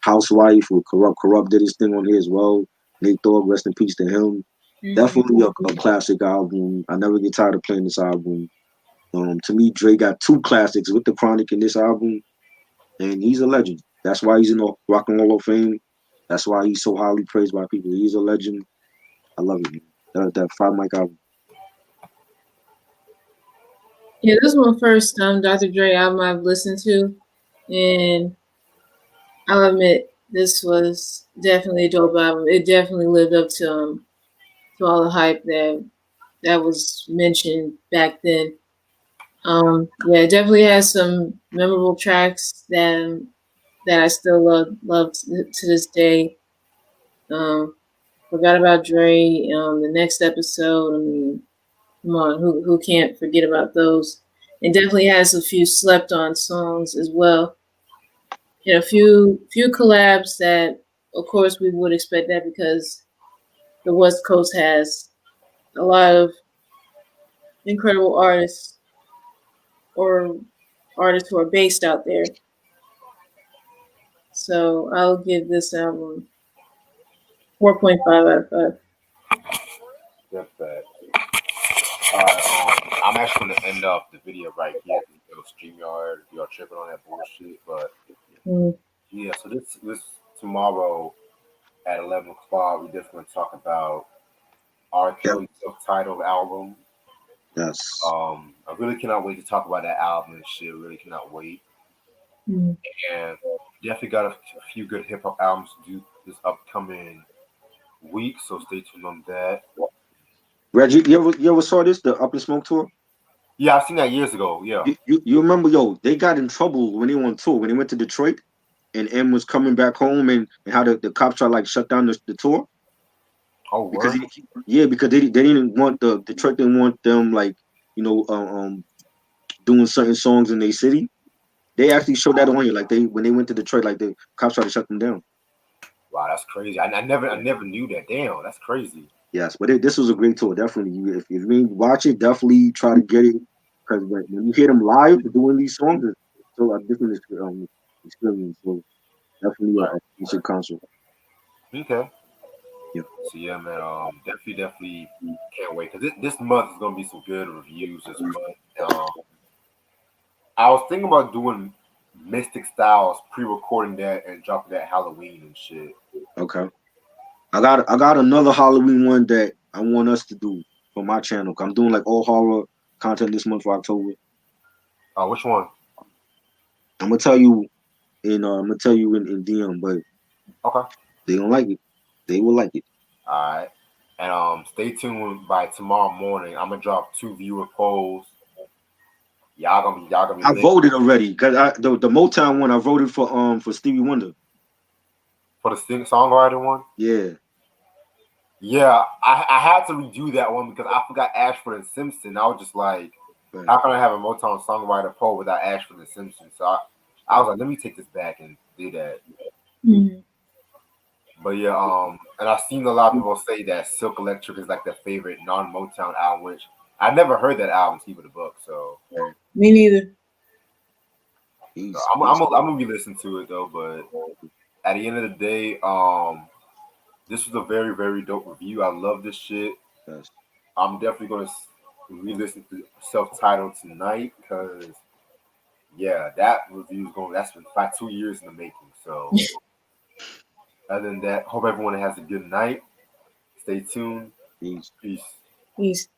Housewife with Corrupt did his thing on here as well. Nate Dogg, rest in peace to him. Definitely a classic album. I never get tired of playing this album. To me, Dre got two classics with the Chronic in this album, and he's a legend. That's why he's in the Rock and Roll Hall of Fame. That's why he's so highly praised by people. He's a legend. I love it, man. That Five Mic album. Yeah, this is my first Dr. Dre album I've listened to, and I'll admit this was definitely a dope album. It definitely lived up to all the hype that was mentioned back then. Yeah, it definitely has some memorable tracks that I still love to this day. Forgot about Dre. The next episode. I mean, come on, who can't forget about those? It definitely has a few slept on songs as well. And a few collabs that, of course, we would expect that because the West Coast has a lot of incredible artists or artists who are based out there. So I'll give this album 4.5 out of 5. That's bad. I'm actually gonna end up the video right here. Little StreamYard, y'all tripping on that bullshit, but Mm. yeah. So this tomorrow at 11 o'clock, we're just gonna talk about R. Yep. Kelly's self-titled album. Yes. I really cannot wait to talk about that album and shit. Really cannot wait. Mm. And definitely got a few good hip hop albums to do this upcoming week. So stay tuned on that. Reggie, you ever saw this, the Up in Smoke tour? Yeah, I've seen that years ago. Yeah. You remember, yo, they got in trouble when they went on tour, when they went to Detroit and M was coming back home and how the cops tried to like shut down the tour Oh, because word? because they didn't want Detroit didn't want them like, doing certain songs in their city. They actually showed that on here, like when they went to Detroit, like the cops tried to shut them down. Wow, that's crazy. I never knew that. Damn, that's crazy. Yes, but this was a great tour. Definitely, if you mean watch it, definitely try to get it because when you hear them live doing these songs, it's still a different experience. So definitely a decent concert. Okay. Yeah. So yeah, man. Definitely can't wait because this month is gonna be some good reviews this month. I was thinking about doing Mystic Styles, pre-recording that and dropping that Halloween and shit. Okay. I got another Halloween one that I want us to do for my channel. I'm doing like all horror content this month for October. Which one? I'm gonna tell you in DM, but Okay. they don't like it. They will like it. All right. And stay tuned by tomorrow morning. I'm gonna drop 2 viewer polls. Y'all gonna be I lit voted already because the Motown one I voted for Stevie Wonder. for the songwriter one. Yeah. Yeah, I had to redo that one because I forgot Ashford and Simpson. I was just like, Right. how can I have a Motown songwriter poll without Ashford and Simpson? So I was like, let me take this back and do that. Mm. But yeah, and I've seen a lot of people say that Silk Electric is like their favorite non-Motown album, which I never heard that album, to keep it a book. So Me neither. I'm gonna be listening to it though. But at the end of the day, this was a very, very dope review. I love this shit. Yes. I'm definitely gonna re-listen to self-titled tonight because yeah, that review is going. That's been like 2 years in the making. So other than that, hope everyone has a good night. Stay tuned. Peace. Peace. Peace.